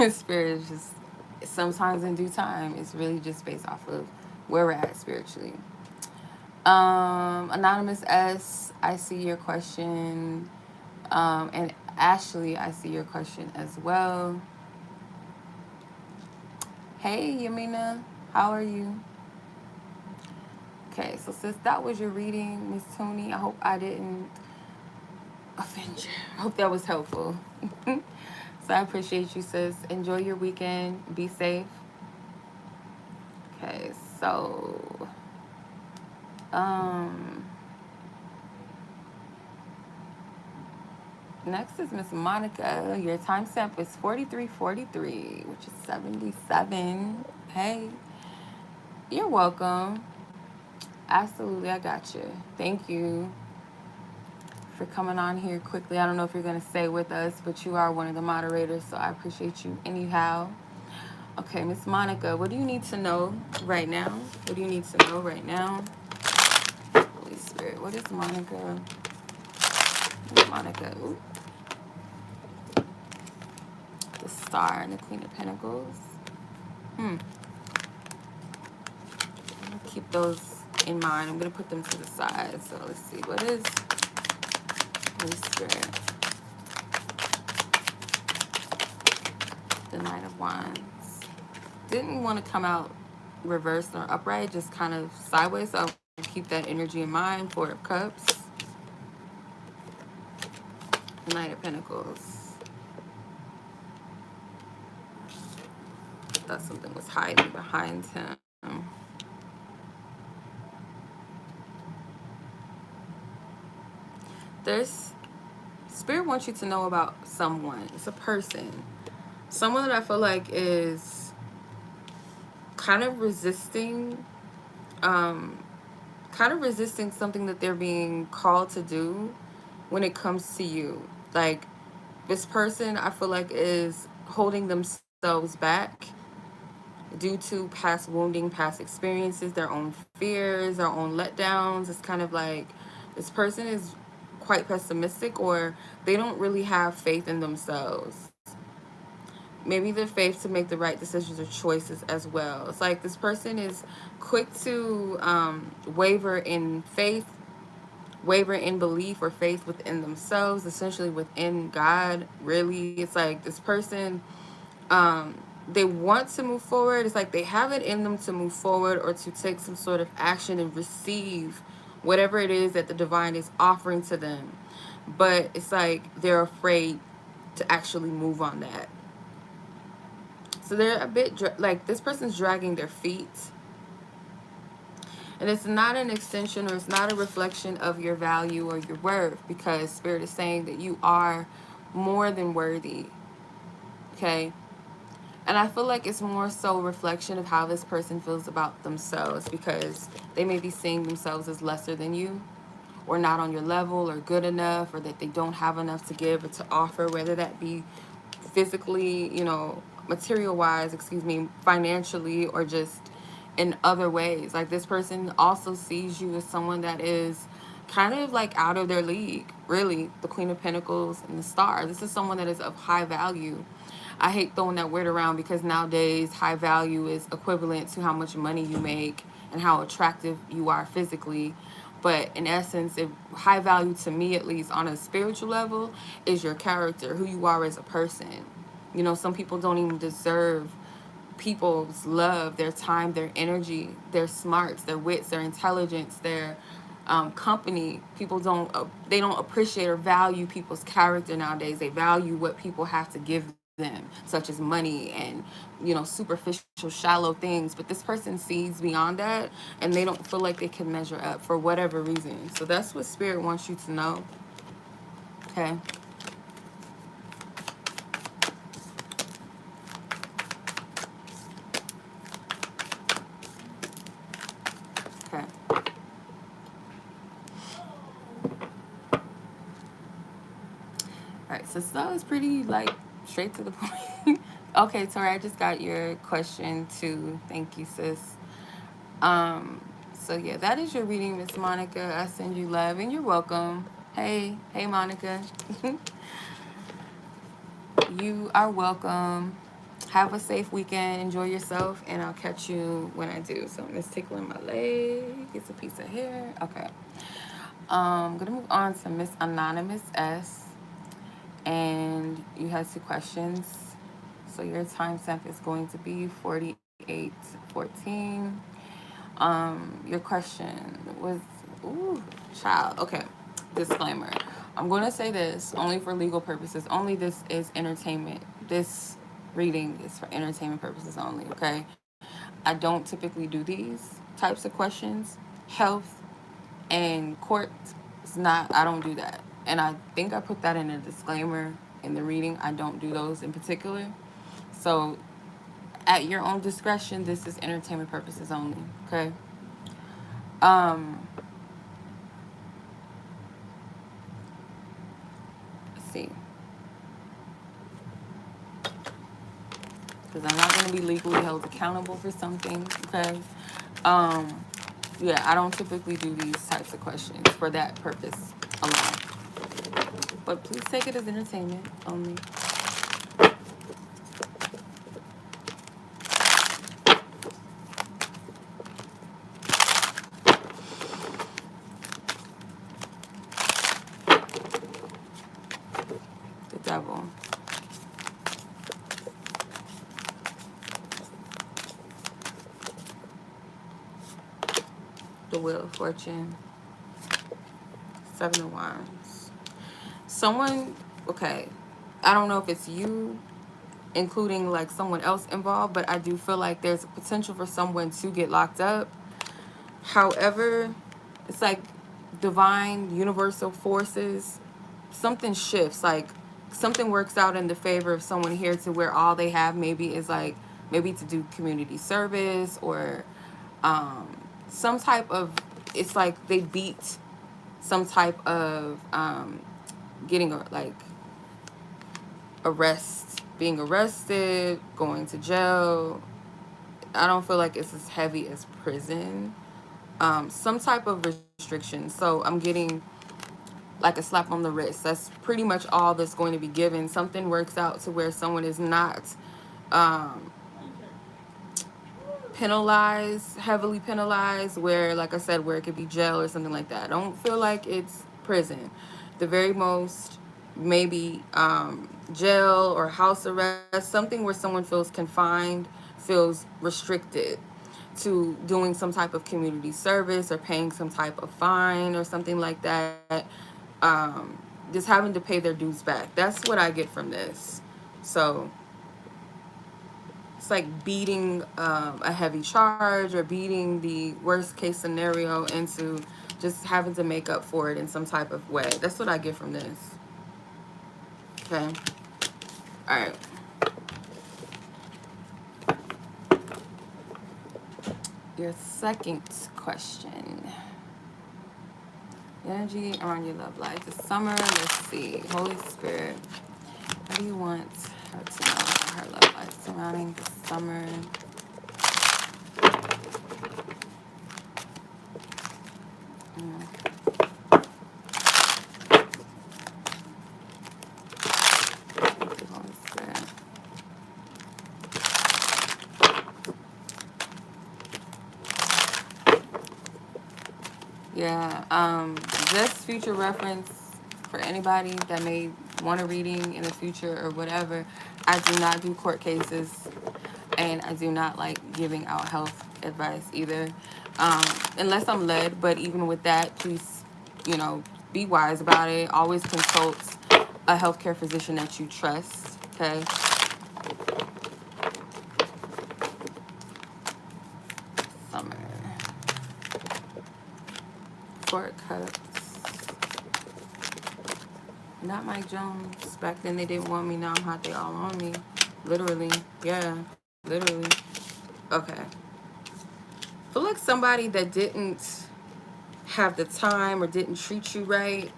Spirit is just, sometimes in due time, it's really just based off of where we're at spiritually. Anonymous S, I see your question. And Ashlee, I see your question as well. Hey, Yamina, how are you? Okay, so since that was your reading, Miss Tuni, I hope I didn't offend you. I hope that was helpful. So I appreciate you, sis. Enjoy your weekend. Be safe. Okay, so next is Miss Monica. Your timestamp is 4343, which is 77. Hey, you're welcome. Absolutely, I got you. Thank you for coming on here quickly. I don't know if you're going to stay with us, but you are one of the moderators, so I appreciate you anyhow. Okay, Miss Monica, what do you need to know right now? What do you need to know right now? Holy Spirit, what is Monica? Monica, ooh. The Star and the Queen of Pentacles. Keep those in mind. I'm going to put them to the side. So let's see. What is Holy Spirit? The Knight of Wands. Didn't want to come out reversed or upright, just kind of sideways. So I'll keep that energy in mind. Four of Cups. The Knight of Pentacles. I thought something was hiding behind him. There's Spirit wants you to know about someone. It's a person. Someone that I feel like is kind of resisting, something that they're being called to do when it comes to you. Like, this person, I feel like, is holding themselves back due to past wounding, past experiences, their own fears, their own letdowns. It's kind of like this person is quite pessimistic, or they don't really have faith in themselves. Maybe the faith to make the right decisions or choices as well. It's like this person is quick to waver in faith, waver in belief or faith within themselves, essentially within God. Really, it's like this person, um, they want to move forward. It's like they have it in them to move forward or to take some sort of action and receive whatever it is that the divine is offering to them. But it's like they're afraid to actually move on that. So they're a bit like this person's dragging their feet. And it's not an extension, or it's not a reflection of your value or your worth, because Spirit is saying that you are more than worthy. Okay? And I feel like it's more so a reflection of how this person feels about themselves, because they may be seeing themselves as lesser than you, or not on your level, or good enough, or that they don't have enough to give or to offer, whether that be physically, material wise, financially, or just in other ways. Like, this person also sees you as someone that is kind of like out of their league, really. The Queen of Pentacles and the Star. This is someone that is of high value. I hate throwing that word around, because nowadays high value is equivalent to how much money you make and how attractive you are physically. But in essence, if high value, to me at least, on a spiritual level, is your character, who you are as a person. Some people don't even deserve people's love, their time, their energy, their smarts, their wits, their intelligence, their company. People they don't appreciate or value people's character nowadays. They value what people have to give them, such as money and superficial, shallow things. But this person sees beyond that, and they don't feel like they can measure up for whatever reason. So that's what Spirit wants you to know. Okay. Okay. All right, so that was pretty, like, straight to the point. Okay, Tori, I just got your question too. Thank you, sis. So yeah, that is your reading, Miss Monica. I send you love, and you're welcome. Hey, Monica. You are welcome. Have a safe weekend. Enjoy yourself, and I'll catch you when I do. So it's tickling my leg. It's a piece of hair. Okay. I'm gonna move on to Miss Anonymous S. And you have 2 questions. So your timestamp is going to be 48:14. Your question was, child. Okay. Disclaimer. I'm going to say this only for legal purposes. Only this is entertainment. This reading is for entertainment purposes only, okay? I don't typically do these types of questions. Health and court is not, I don't do that. And I think I put that in a disclaimer in the reading. I don't do those in particular. So at your own discretion, this is entertainment purposes only, okay? Let's see. Because I'm not going to be legally held accountable for something, okay? Yeah, I don't typically do these types of questions for that purpose alone. But please take it as entertainment only. The devil. The Wheel of Fortune. 7 of Wands. Someone, okay, I don't know if it's you, including like someone else involved, but I do feel like there's a potential for someone to get locked up. However, it's like divine universal forces something shifts, like something works out in the favor of someone here to where all they have maybe is like maybe to do community service or some type of, it's like they beat some type of getting like being arrested, going to jail. I don't feel like it's as heavy as prison. Some type of restriction. So I'm getting like a slap on the wrist. That's pretty much all that's going to be given. Something works out to where someone is not um, penalized, heavily penalized, where, like I said, where it could be jail or something like that. I don't feel like it's prison. The very most, maybe jail or house arrest, something where someone feels confined, feels restricted to doing some type of community service or paying some type of fine or something like that. Just having to pay their dues back. That's what I get from this. So it's like beating a heavy charge or beating the worst case scenario into just having to make up for it in some type of way. That's what I get from this. Okay. All right. Your second question. Energy around your love life. This summer, let's see. Holy Spirit, what do you want her to know about her love life surrounding the summer? Holy Spirit. Yeah, just future reference for anybody that may want a reading in the future or whatever. I do not do court cases, and I do not like giving out health advice either, unless I'm led. But even with that, please, be wise about it. Always consult a healthcare physician that you trust, okay? Summer. Four of Cups. Not Mike Jones. Back then they didn't want me. Now I'm hot. They all on me. Literally. Yeah. Literally. Okay. I feel like somebody that didn't have the time or didn't treat you right,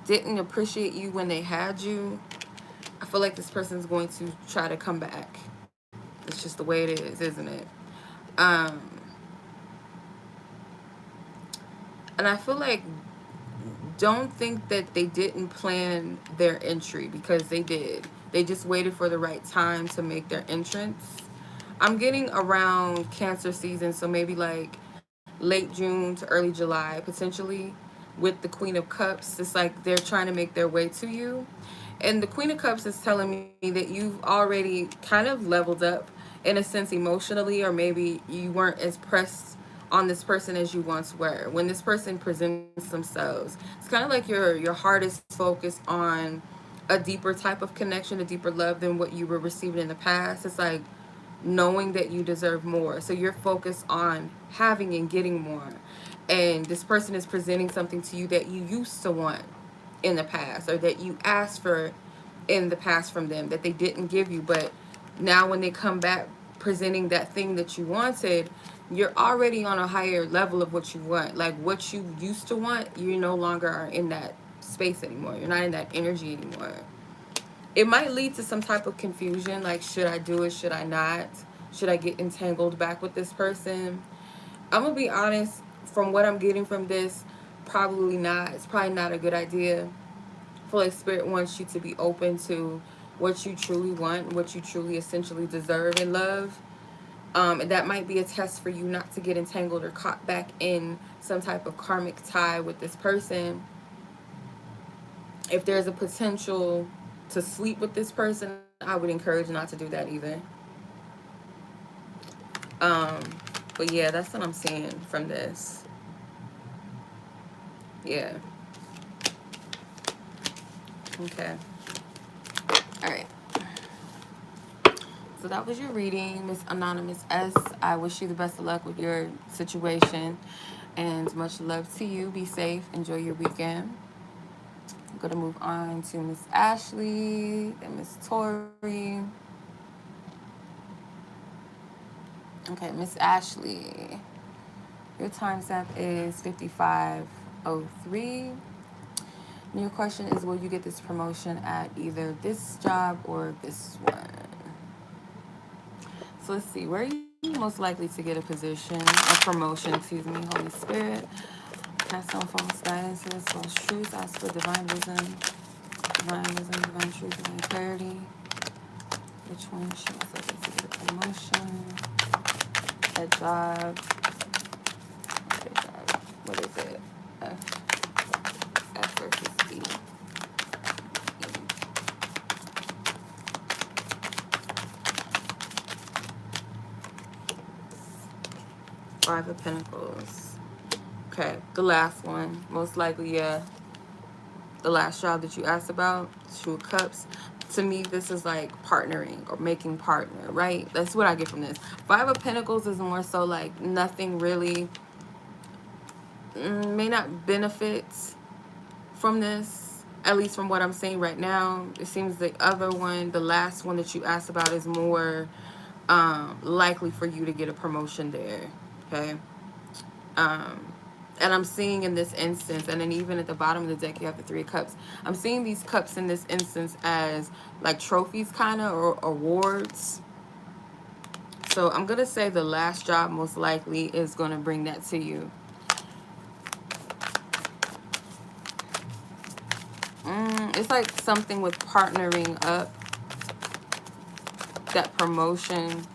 didn't appreciate you when they had you. I feel like this person's going to try to come back. It's just the way it is, isn't it? And I feel like, don't think that they didn't plan their entry, because they did. They just waited for the right time to make their entrance. I'm getting around Cancer season, so maybe like late June to early July, potentially, with the Queen of Cups. It's like they're trying to make their way to you. And the Queen of Cups is telling me that you've already kind of leveled up in a sense emotionally, or maybe you weren't as pressed on this person as you once were. When this person presents themselves, it's kind of like your heart is focused on a deeper type of connection, a deeper love than what you were receiving in the past. It's like knowing that you deserve more. So you're focused on having and getting more. And this person is presenting something to you that you used to want in the past, or that you asked for in the past from them that they didn't give you. But now when they come back presenting that thing that you wanted, you're already on a higher level of what you want. Like what you used to want, you no longer are in that space anymore. You're not in that energy anymore. It might lead to some type of confusion, like, should I do it, should I not? Should I get entangled back with this person? I'm gonna be honest, from what I'm getting from this, probably not. It's probably not a good idea. I feel like Spirit wants you to be open to what you truly want, what you truly essentially deserve in love. And that might be a test for you not to get entangled or caught back in some type of karmic tie with this person. If there's a potential to sleep with this person, I would encourage not to do that either. But yeah, that's what I'm seeing from this. Yeah. Okay. All right. So that was your reading, Miss Anonymous S. I wish you the best of luck with your situation, and much love to you. Be safe. Enjoy your weekend. I'm going to move on to Miss Ashlee, then Miss Tori. Okay, Miss Ashlee, your timestamp is 55:03. And your question is, will you get this promotion at either this job or this one? So let's see, where are you most likely to get a position, a promotion, excuse me, Holy Spirit? Pass on false guidances, false truths, ask for divine wisdom, divine truth, divine clarity. Which one should most likely to get a promotion? A job. Okay, job. What is it? F versus B. 5 of Pentacles. Okay, the last one. Most likely, yeah. The last job that you asked about, 2 of Cups. To me, this is like partnering or making partner, right? That's what I get from this. 5 of Pentacles is more so like nothing really may not benefit from this, at least from what I'm saying right now. It seems the other one, the last one that you asked about, is more likely for you to get a promotion there. Okay. And I'm seeing in this instance, and then even at the bottom of the deck, you have the 3 of Cups. I'm seeing these cups in this instance as like trophies, kind of, or awards. So I'm going to say the last job most likely is going to bring that to you. It's like something with partnering up. That promotion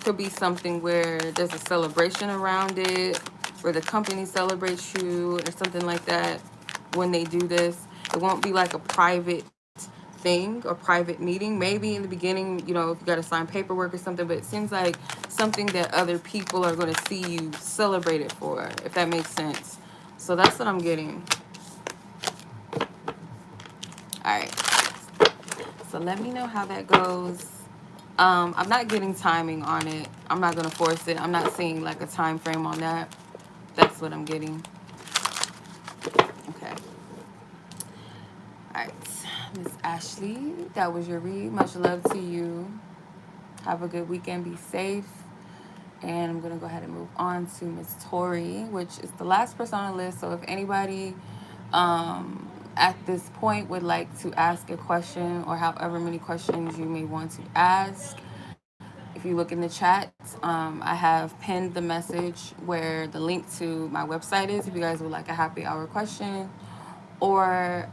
could be something where there's a celebration around it, where the company celebrates you or something like that when they do this. It won't be like a private thing or private meeting. Maybe in the beginning, you know, if you got to sign paperwork or something, but it seems like something that other people are going to see you celebrate it for, if that makes sense. So that's what I'm getting. All right. So let me know how that goes. I'm not getting timing on it. I'm not going to force it. I'm not seeing like a time frame on that. That's what I'm getting. Okay. All right. Miss Ashlee, that was your read. Much love to you. Have a good weekend. Be safe. And I'm going to go ahead and move on to Miss Tori, which is the last person on the list. So if anybody at this point would like to ask a question, or however many questions you may want to ask, if you look in the chat, I have pinned the message where the link to my website is, if you guys would like a happy hour question, or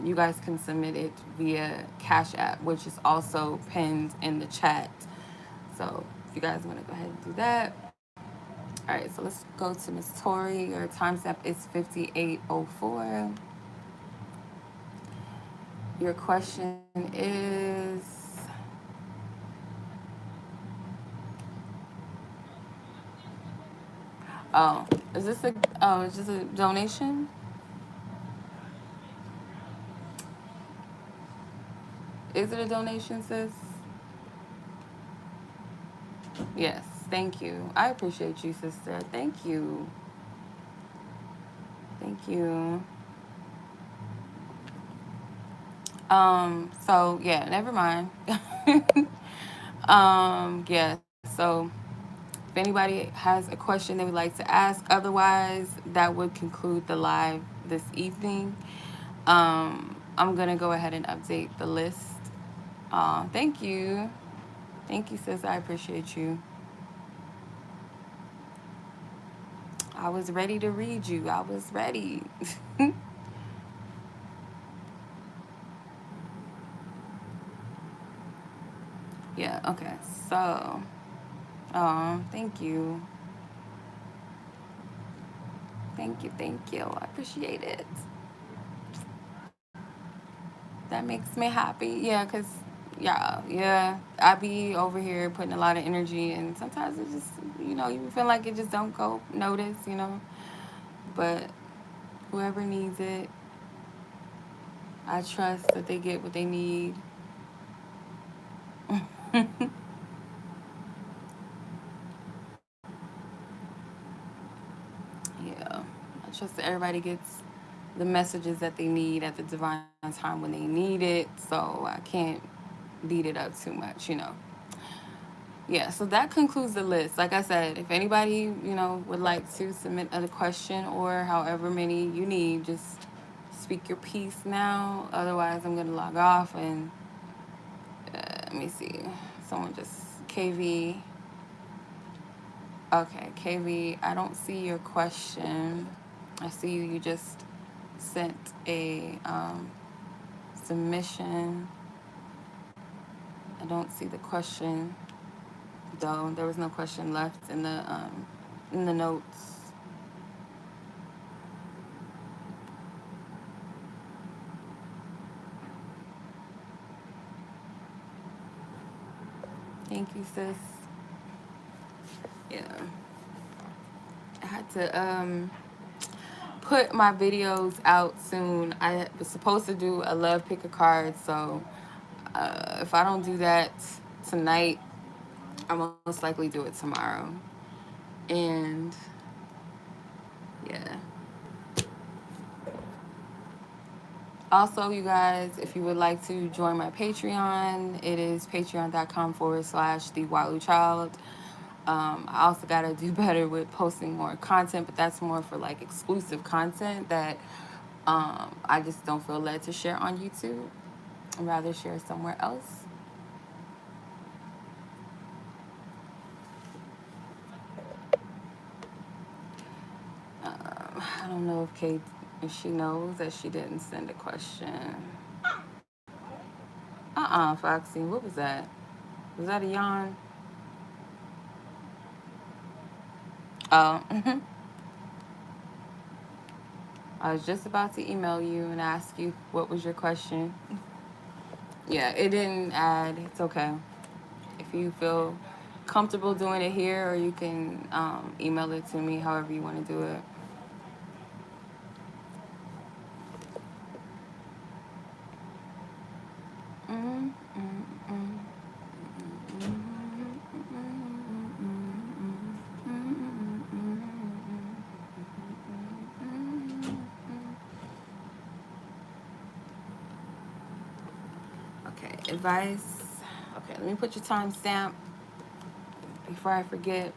you guys can submit it via Cash App, which is also pinned in the chat. So if you guys want to go ahead and do that. All right, so let's go to Miss Tori. Your timestamp is 58:04. Your question is, oh, is this is this a donation? Is it a donation, sis? Yes, thank you. I appreciate you, sister. Thank you. Thank you. So yeah, never mind. Yeah, so if anybody has a question they would like to ask, otherwise that would conclude the live this evening. I'm gonna go ahead and update the list. Thank you. Thank you, sis. I appreciate you. I was ready to read you. I was ready. Yeah, okay. So, thank you. Thank you, thank you. I appreciate it. That makes me happy. Yeah, because, yeah. I be over here putting a lot of energy, and sometimes it just, you feel like it just don't go notice. But whoever needs it, I trust that they get what they need. Yeah. I trust that everybody gets the messages that they need at the divine time when they need it. So I can't beat it up too much, you know. Yeah, so that concludes the list. Like I said, if anybody, would like to submit a question or however many you need, just speak your piece now. Otherwise, I'm going to log off and let me see. Someone just, KV. Okay, KV, I don't see your question. I see you just sent a submission. I don't see the question, though. There was no question left in the notes. Thank you, sis. Yeah. I had to put my videos out soon. I was supposed to do a love pick a card, so if I don't do that tonight, I'll most likely do it tomorrow. And yeah. Also, you guys, if you would like to join my Patreon, it is patreon.com/the Walu Child. I also got to do better with posting more content, but that's more for like exclusive content that I just don't feel led to share on YouTube. I'd rather share somewhere else. I don't know if Kate, if she knows that she didn't send a question. Foxy, what was that? Was that a yawn? Oh, I was just about to email you and ask you what was your question. Yeah, it didn't add. It's okay. If you feel comfortable doing it here, or you can email it to me, however you want to do it. Okay, advice. Okay, let me put your timestamp before I forget.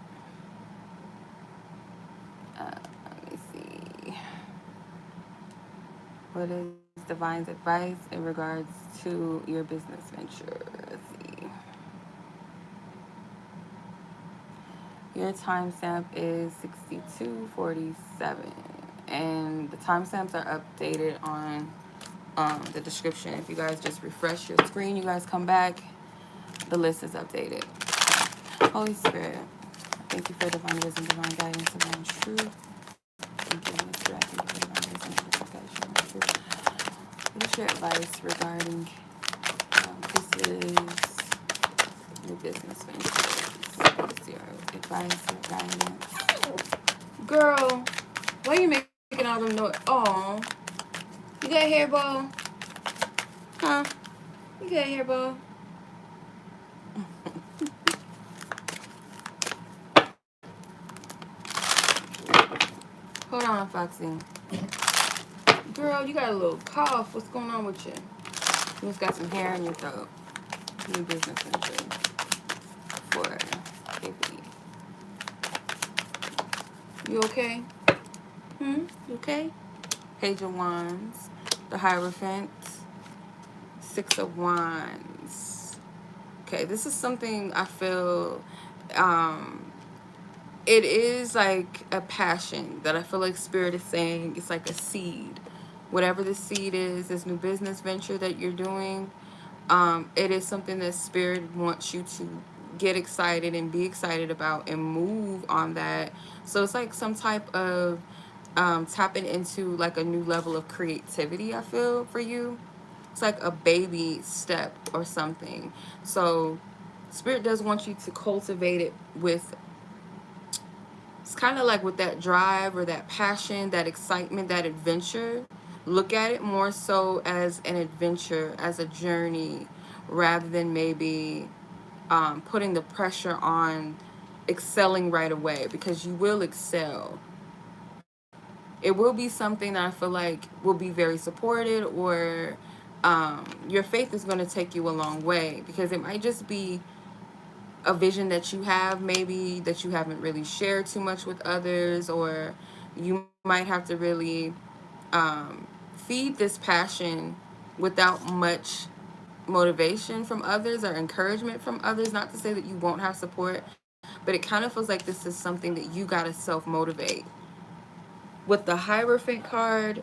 Let me see. What is Divine's advice in regards to your business venture? Let's see. Your timestamp is 62:47, and the timestamps are updated on the description. If you guys just refresh your screen, you guys come back, the list is updated. Holy Spirit, thank you for divine wisdom, divine guidance, divine truth. Thank you, Holy Spirit. Thank you for divine wisdom, divine guidance, divine truth. What is your advice regarding this is your business ventures? What is your advice or guidance? Girl, why are you making all them noise? Oh, you got hair ball? Huh? You got hair ball? Hold on, Foxy. Girl, you got a little cough. What's going on with you? You just got some hair in your throat. New business venture for baby. You okay? You okay? Page of Wands, the Hierophant, Six of Wands. Okay, this is something I feel it is like a passion that I feel like Spirit is saying it's like a seed. Whatever the seed is, this new business venture that you're doing, it is something that Spirit wants you to get excited and be excited about and move on that. So it's like some type of tapping into like a new level of creativity, I feel, for you. It's like a baby step or something. So Spirit does want you to cultivate it with, it's kind of like with that drive or that passion, that excitement, that adventure. Look at it more so as an adventure, as a journey, rather than maybe putting the pressure on excelling right away, because you will excel. it will be something that I feel like will be very supported, or your faith is going to take you a long way, because it might just be a vision that you have, maybe that you haven't really shared too much with others, or you might have to really feed this passion without much motivation from others or encouragement from others. Not to say that you won't have support, but it kind of feels like this is something that you got to self motivate. With the Hierophant card,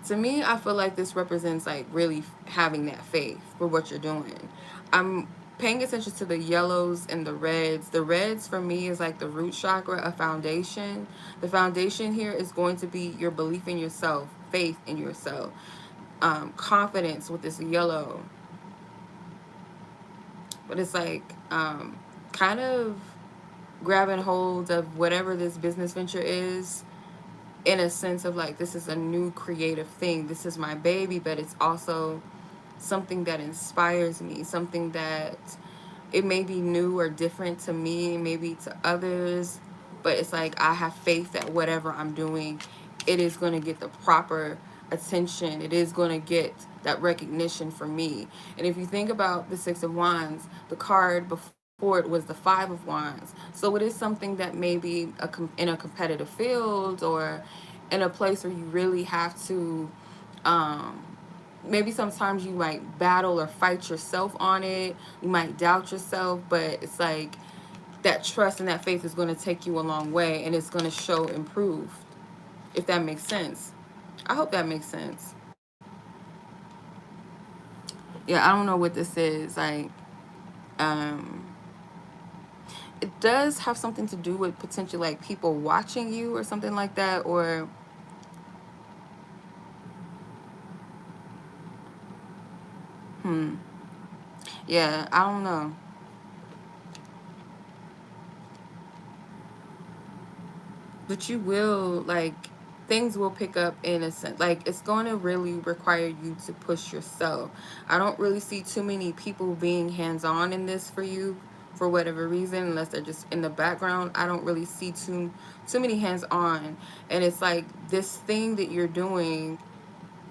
to me, I feel like this represents like really having that faith for what you're doing. I'm paying attention to the yellows and the reds. The reds for me is like the root chakra, a foundation. The foundation here is going to be your belief in yourself, faith in yourself, confidence with this yellow. But it's like kind of grabbing hold of whatever this business venture is, in a sense of like, this is a new creative thing. This is my baby, but it's also something that inspires me, something that it may be new or different to me, maybe to others, but it's like I have faith that whatever I'm doing, it is going to get the proper attention. It is going to get that recognition for me. And if you think about the Six of Wands, the card before it was the Five of Wands. So it is something that maybe in a competitive field, or in a place where you really have to um, maybe sometimes you might battle or fight yourself on it. You might doubt yourself, but it's like that trust and that faith is going to take you a long way, and it's going to show improved, if that makes sense. I hope that makes sense. Yeah, I don't know what this is. Like, um, it does have something to do with potentially like people watching you or something like that, or hmm, yeah, I don't know. But you will, like, things will pick up in a sense. Like, it's going to really require you to push yourself. I don't really see too many people being hands-on in this for you for whatever reason, unless they're just in the background. I don't really see too many hands-on. And it's like this thing that you're doing,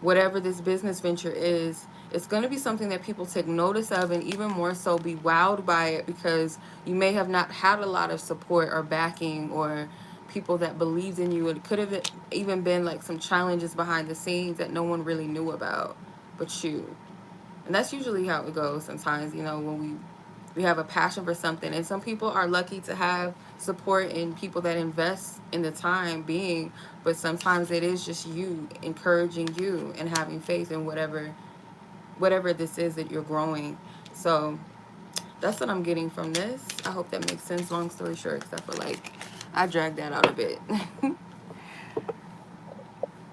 whatever this business venture is, it's going to be something that people take notice of, and even more so be wowed by it, because you may have not had a lot of support or backing, or people that believed in you. It could have even been like some challenges behind the scenes that no one really knew about but you. And that's usually how it goes sometimes, when we have a passion for something. And some people are lucky to have support and people that invest in the time being, but sometimes it is just you encouraging you and having faith in whatever this is that you're growing. So that's what I'm getting from this. I hope that makes sense. Long story short, because I feel like I dragged that out a bit.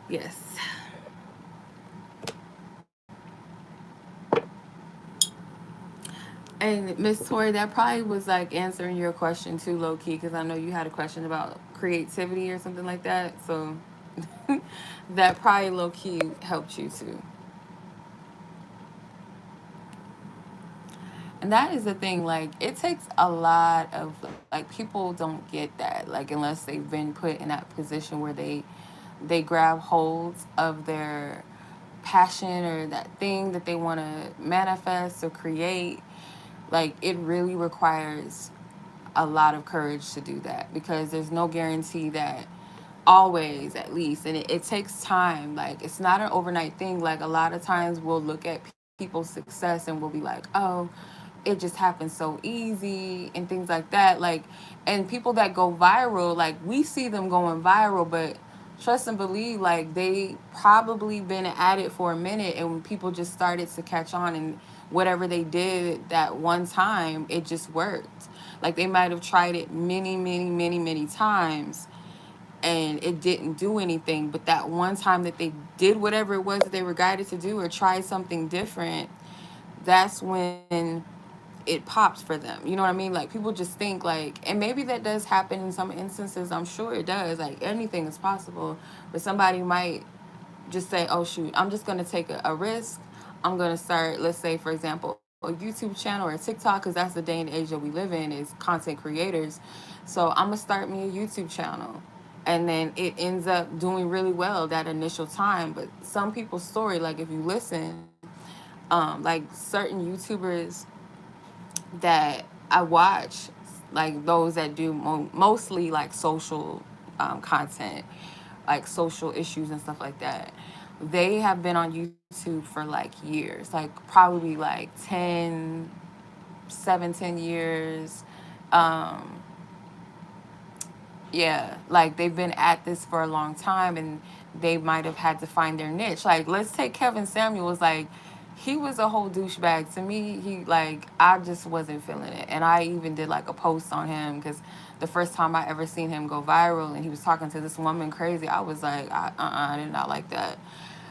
Yes. And Miss Tori, that probably was like answering your question too, low key, because I know you had a question about creativity or something like that. So that probably low key helped you too. And that is the thing, like, it takes a lot of, like, people don't get that, like, unless they've been put in that position where they grab holds of their passion or that thing that they want to manifest or create. Like, it really requires a lot of courage to do that, because there's no guarantee that always, at least, and it takes time. Like, it's not an overnight thing. Like, a lot of times we'll look at people's success and we'll be like, oh, it just happens so easy and things like that. Like, and people that go viral, like, we see them going viral, but trust and believe, like, they probably been at it for a minute, and when people just started to catch on, and whatever they did that one time, it just worked. Like, they might have tried it many, many, many, many times, and it didn't do anything, but that one time that they did whatever it was that they were guided to do, or tried something different, that's when it pops for them. You know what I mean? Like, people just think, like, and maybe that does happen in some instances. I'm sure it does. Like, anything is possible. But somebody might just say, oh, shoot, I'm just going to take a risk. I'm going to start, let's say, for example, a YouTube channel or a TikTok, because that's the day and age that we live in, is content creators. So I'm going to start me a YouTube channel. and then it ends up doing really well that initial time. But some people's story, like if you listen, like certain YouTubers that I watch, like those that do mostly like social content, like social issues and stuff like that, they have been on YouTube for like years, like probably like 10, 7, 10 years. Um, yeah, like they've been at this for a long time, and they might have had to find their niche. Like, let's take Kevin Samuels. Like, he was a whole douchebag to me. He, like, I just wasn't feeling it, and I even did like a post on him because the first time I ever seen him go viral and he was talking to this woman crazy, I was like, I did not like that,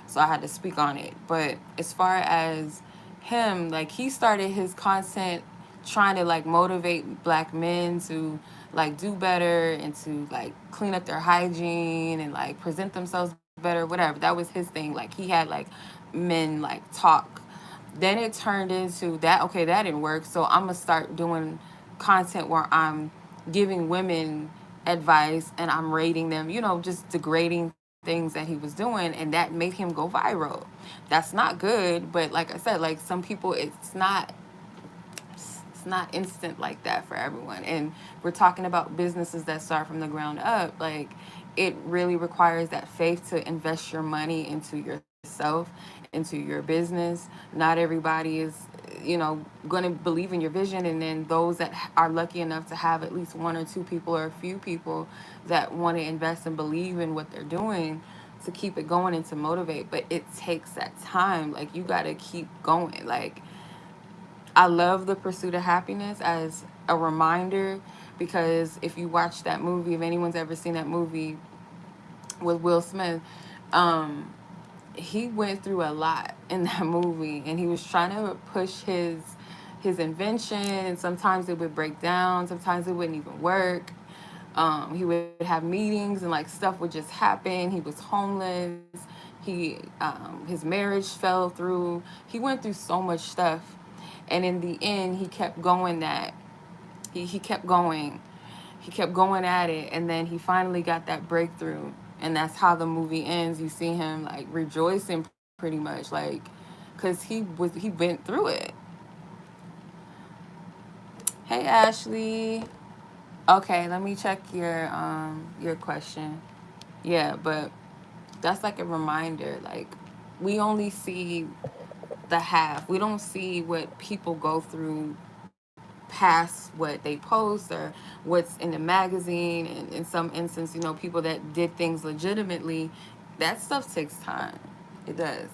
so I had to speak on it. But as far as him, like, he started his content trying to like motivate black men to like do better and to like clean up their hygiene and like present themselves better, whatever. That was his thing. Like, he had like men like talk. Then it turned into that, okay, that didn't work, so I'm gonna start doing content where I'm giving women advice and I'm rating them, just degrading things that he was doing, and that made him go viral. That's not good, but like I said, like some people, it's not instant like that for everyone. And we're talking about businesses that start from the ground up. Like, it really requires that faith to invest your money into yourself, into your business. Not everybody is, going to believe in your vision. And then those that are lucky enough to have at least one or two people or a few people that want to invest and believe in what they're doing to keep it going and to motivate. But it takes that time. Like, you got to keep going. Like, I love The Pursuit of Happiness as a reminder, because if you watch that movie, if anyone's ever seen that movie with Will Smith, um, he went through a lot in that movie, and he was trying to push his invention, and sometimes it would break down, sometimes it wouldn't even work. He would have meetings and like stuff would just happen. He was homeless. His marriage fell through. He went through so much stuff, and in the end, he kept going. He kept going. He kept going at it, and then he finally got that breakthrough, and that's how the movie ends. You see him like rejoicing pretty much, like, because he went through it. Hey, Ashlee. Okay, let me check your question. Yeah, but that's like a reminder. Like, we only see the half. We don't see what people go through past what they post or what's in the magazine. And in some instance, people that did things legitimately, that stuff takes time. It does.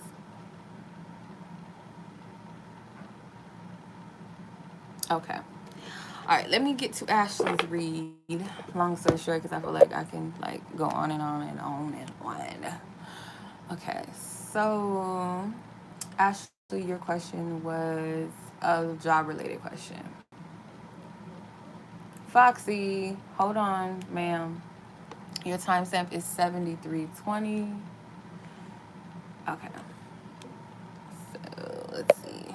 Okay. All right, let me get to Ashlee's read. Long story short, because I feel like I can like go on and on and on and on. Okay, so Ashlee, your question was a job-related question. Foxy, hold on, ma'am. Your timestamp is 73:20. Okay, so let's see.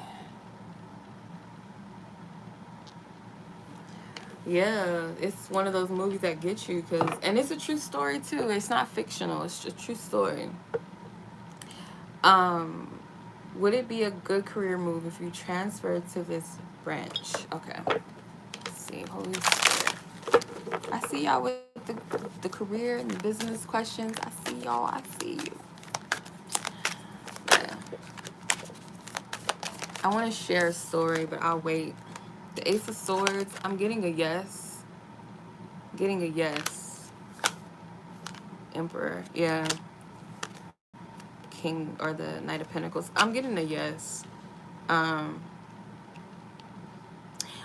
Yeah, it's one of those movies that get you, and it's a true story too. It's not fictional. It's a true story. Um, would it be a good career move if you transfer to this branch? Okay, let's see. Holy Spirit. I see y'all with the career and the business questions. I see y'all. I see you. Yeah. I want to share a story, but I'll wait. The Ace of Swords. I'm getting a yes. Getting a yes. Emperor. Yeah. King or the Knight of Pentacles. I'm getting a yes. Um,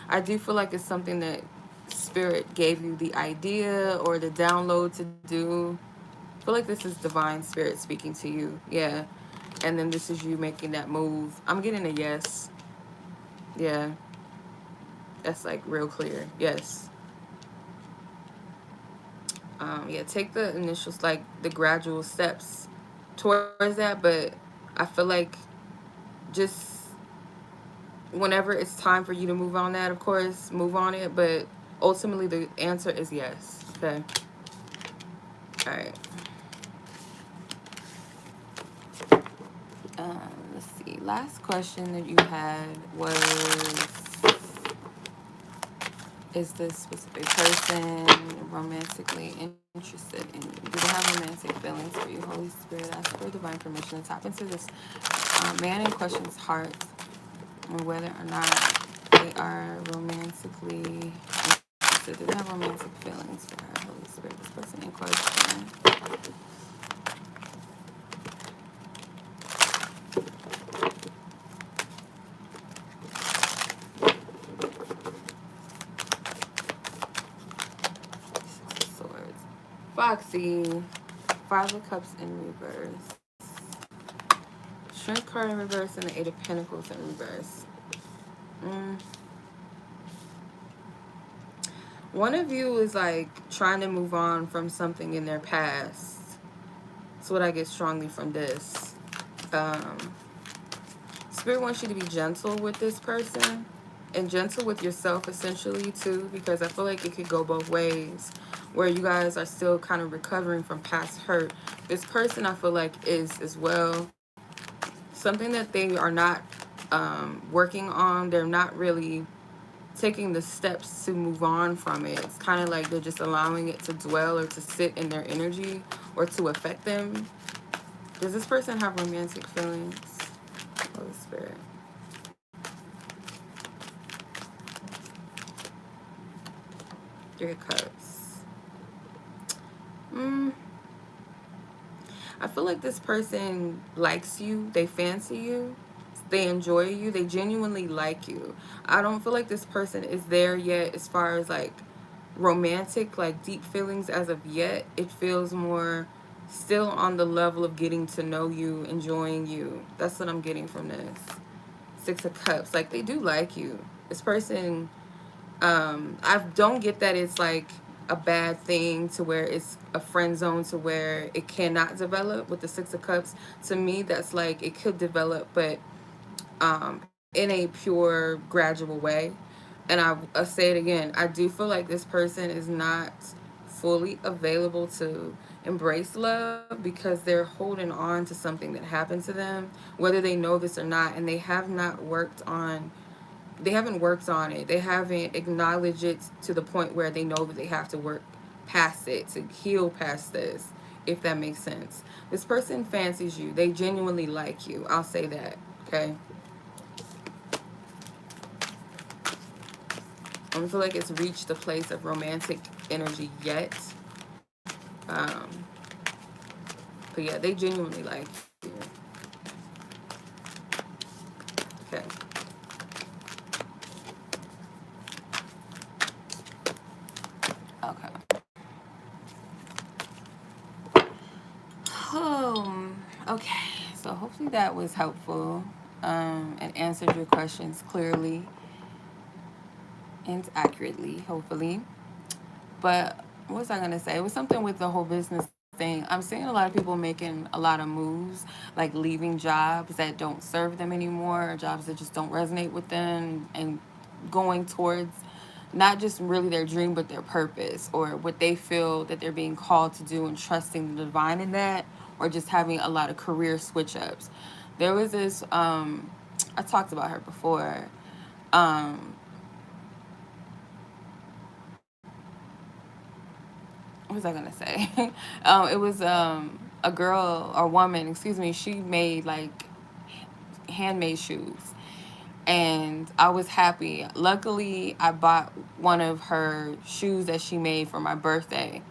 I do feel like it's something that Spirit gave you the idea or the download to do. I feel like this is divine Spirit speaking to you. Yeah. And then this is you making that move. I'm getting a yes. Yeah. That's like real clear. Yes. Yeah, take the initials, like the gradual steps towards that, but I feel like just whenever it's time for you to move on that, of course, move on it, but ultimately the answer is yes. Okay. All right. Let's see. Last question that you had was, is this specific person romantically interested in you? Do they have romantic feelings for you? Holy Spirit, ask for divine permission to tap into this man in question's heart and whether or not they are romantically interested. Do they have romantic feelings for her? Holy Spirit, this person in question. Six of Swords. Foxy. Five of Cups in reverse. Strength card in reverse and the Eight of Pentacles in reverse. One of you is like trying to move on from something in their past. That's what I get strongly from this. Spirit wants you to be gentle with this person and gentle with yourself essentially too, because I feel like it could go both ways where you guys are still kind of recovering from past hurt. This person I feel like is as well something that they are not working on. They're not really taking the steps to move on from it. It's kind of like they're just allowing it to dwell or to sit in their energy or to affect them. Does this person have romantic feelings? Holy Spirit. Three of Cups. I feel like this person likes you. They fancy you. They enjoy you. They genuinely like you. I don't feel like this person is there yet as far as like romantic, like deep feelings as of yet. It feels more still on the level of getting to know you, enjoying you. That's what I'm getting from this. Six of Cups. Like, they do like you. This person, I don't get that it's like a bad thing to where it's a friend zone to where it cannot develop with the Six of Cups. To me, that's like it could develop, but in a pure, gradual way. And I'll say it again. I do feel like this person is not fully available to embrace love because they're holding on to something that happened to them, whether they know this or not, and they have not worked on they haven't worked on it. They haven't acknowledged it to the point where they know that they have to work past it, to heal past this, if that makes sense. This person fancies you. They genuinely like you. I'll say that, okay? I don't feel like it's reached the place of romantic energy yet. But yeah, they genuinely like you. Okay. Okay. Okay. So hopefully that was helpful and answered your questions clearly and accurately, hopefully. But what was I going to say? It was something with the whole business thing. I'm seeing a lot of people making a lot of moves, like leaving jobs that don't serve them anymore, or jobs that just don't resonate with them, and going towards not just really their dream, but their purpose or what they feel that they're being called to do, and trusting the divine in that, or just having a lot of career switch ups. There was this, I talked about her before. What was I gonna say? It was a girl or woman, excuse me. She made like handmade shoes, and I was happy. Luckily, I bought one of her shoes that she made for my birthday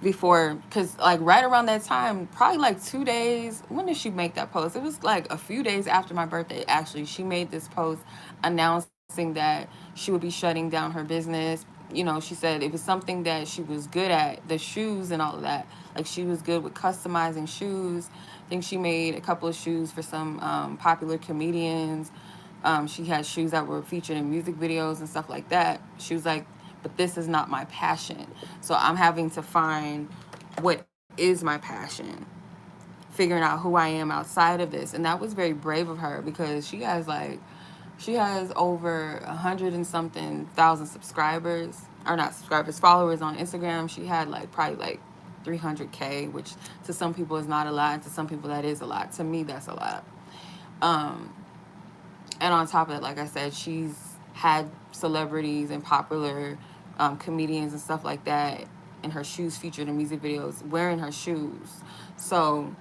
before, because like right around that time, probably like 2 days. When did she make that post? It was like a few days after my birthday. Actually, she made this post announcing that she would be shutting down her business. You know, she said it was something that she was good at, the shoes and all of that. Like, she was good with customizing shoes. I think she made a couple of shoes for some popular comedians. She had shoes that were featured in music videos and stuff like that. She was like, but this is not my passion. So I'm having to find what is my passion, figuring out who I am outside of this. And that was very brave of her, because she has over 100 and something thousand subscribers, or not subscribers, followers on Instagram. She had like probably like 300K, which to some people is not a lot, and to some people that is a lot. To me, that's a lot. Um, and on top of it, like I said, she's had celebrities and popular comedians and stuff like that in her shoes featured in music videos wearing her shoes. So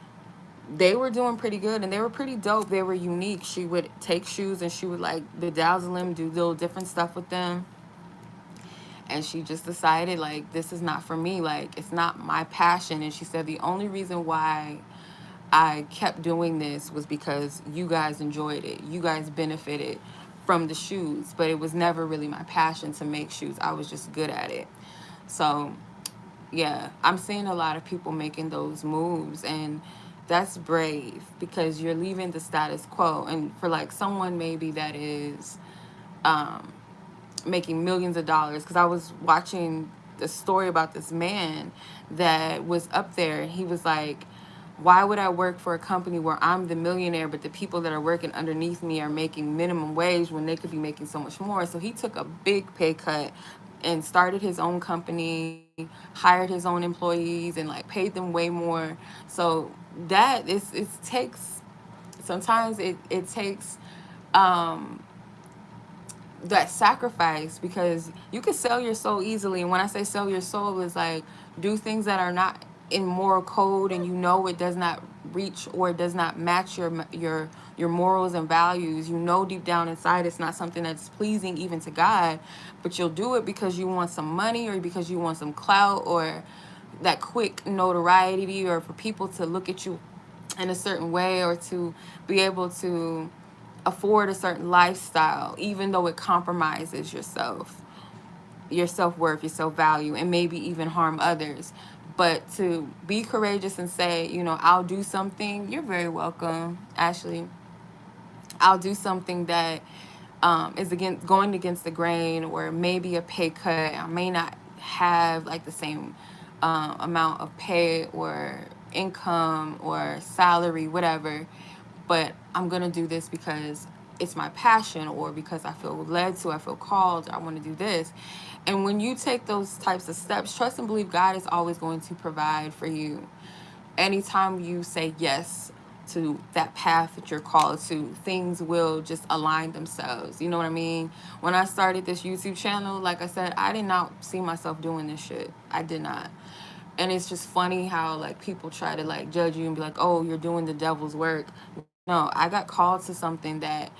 they were doing pretty good and they were pretty dope. They were unique. She would take shoes and she would like bedazzle them, do little different stuff with them. And she just decided, like, this is not for me. Like, it's not my passion. And she said the only reason why I kept doing this was because you guys enjoyed it. You guys benefited from the shoes, but it was never really my passion to make shoes. I was just good at it. So, yeah, I'm seeing a lot of people making those moves, and that's brave because you're leaving the status quo. And for like someone maybe that is making millions of dollars, because I was watching the story about this man that was up there. He was like, why would I work for a company where I'm the millionaire, but the people that are working underneath me are making minimum wage when they could be making so much more? So he took a big pay cut and started his own company, hired his own employees, and like paid them way more. So that is, it takes, sometimes it takes that sacrifice, because you can sell your soul easily. And when I say sell your soul, is like do things that are not in moral code, and you know it does not reach or it does not match your morals and values. You know deep down inside it's not something that's pleasing even to God, but you'll do it because you want some money or because you want some clout or that quick notoriety, or for people to look at you in a certain way, or to be able to afford a certain lifestyle, even though it compromises yourself, your self-worth, your self-value, and maybe even harm others. But to be courageous and say, you know, I'll do something, you're very welcome, Ashlee. I'll do something that is going against the grain, or maybe a pay cut. I may not have like the same amount of pay or income or salary, whatever, but I'm gonna do this because it's my passion, or because I feel led to, I feel called, I want to do this. And when you take those types of steps, trust and believe God is always going to provide for you. Anytime you say yes to that path that you're called to, things will just align themselves. You know what I mean? When I started this YouTube channel, like I said, I did not see myself doing this shit. I did not. And it's just funny how like people try to like judge you and be like, oh, you're doing the devil's work. No, I got called to something that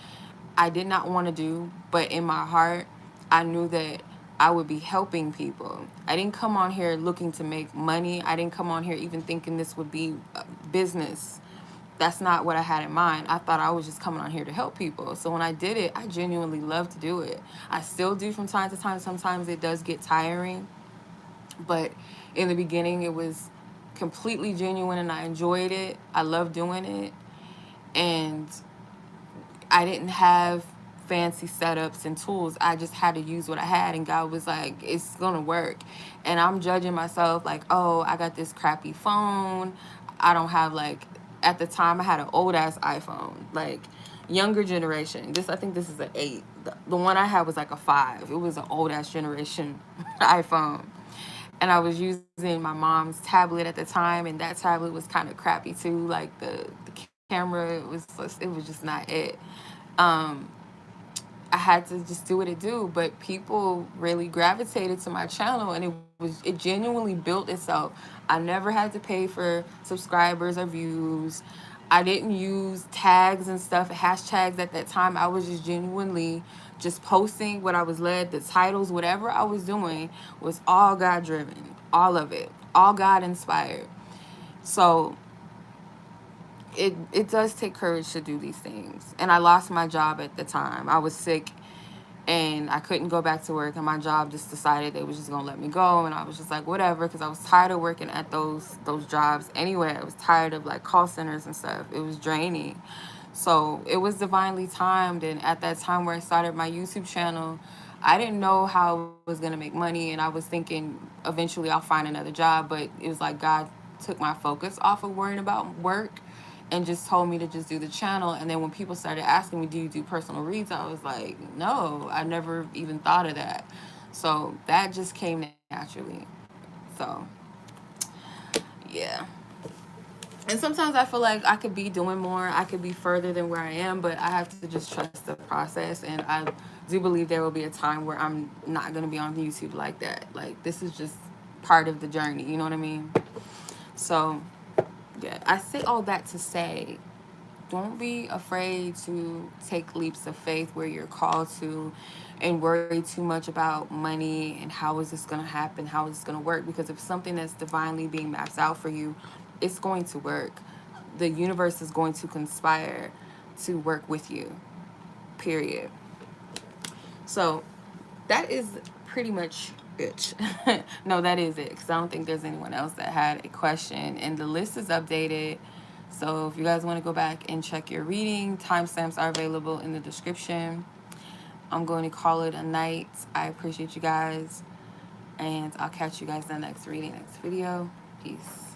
I did not want to do, but in my heart, I knew that I would be helping people. I didn't come on here looking to make money. I didn't come on here even thinking this would be a business. That's not what I had in mind. I thought I was just coming on here to help people. So when I did it, I genuinely love to do it. I still do from time to time. Sometimes it does get tiring, but in the beginning, it was completely genuine and I enjoyed it. I love doing it. And I didn't have fancy setups and tools. I just had to use what I had, and God was like, it's gonna work. And I'm judging myself like, oh, I got this crappy phone. I don't have like, at the time I had an old ass iPhone, like younger generation. I think this is an 8. The one I had was like a 5. It was an old ass generation iPhone. And I was using my mom's tablet at the time, and that tablet was kind of crappy too. Like the camera, it was just not it. Um, I had to just do what it do, but people really gravitated to my channel, and it genuinely built itself. I never had to pay for subscribers or views. I didn't use tags and stuff, hashtags at that time. I was just genuinely just posting what I was led. The titles, whatever I was doing, was all God driven. All of it, all God inspired. So it does take courage to do these things. And I lost my job at the time. I was sick and I couldn't go back to work, and my job just decided they was just gonna let me go, and I was just like, whatever, because I was tired of working at those jobs anyway. I was tired of like call centers and stuff. It was draining. So it was divinely timed, and at that time where I started my YouTube channel, I didn't know how I was gonna make money, and I was thinking eventually I'll find another job, but it was like God took my focus off of worrying about work and just told me to just do the channel. And then when people started asking me, do you do personal reads? I was like, no, I never even thought of that. So that just came naturally. So yeah. And sometimes I feel like I could be doing more. I could be further than where I am, but I have to just trust the process. And I do believe there will be a time where I'm not going to be on YouTube like that. Like, this is just part of the journey. You know what I mean? So, yeah. I say all that to say, don't be afraid to take leaps of faith where you're called to, and worry too much about money and how is this going to happen, how is this going to work, because if something that's divinely being mapped out for you, it's going to work. The universe is going to conspire to work with you, period. So that is pretty much it. No, that is it, because I don't think there's anyone else that had a question, and the list is updated. So if you guys want to go back and check your reading, timestamps are available in the description. I'm going to call it a night. I appreciate you guys, and I'll catch you guys in the next reading, next video. Peace.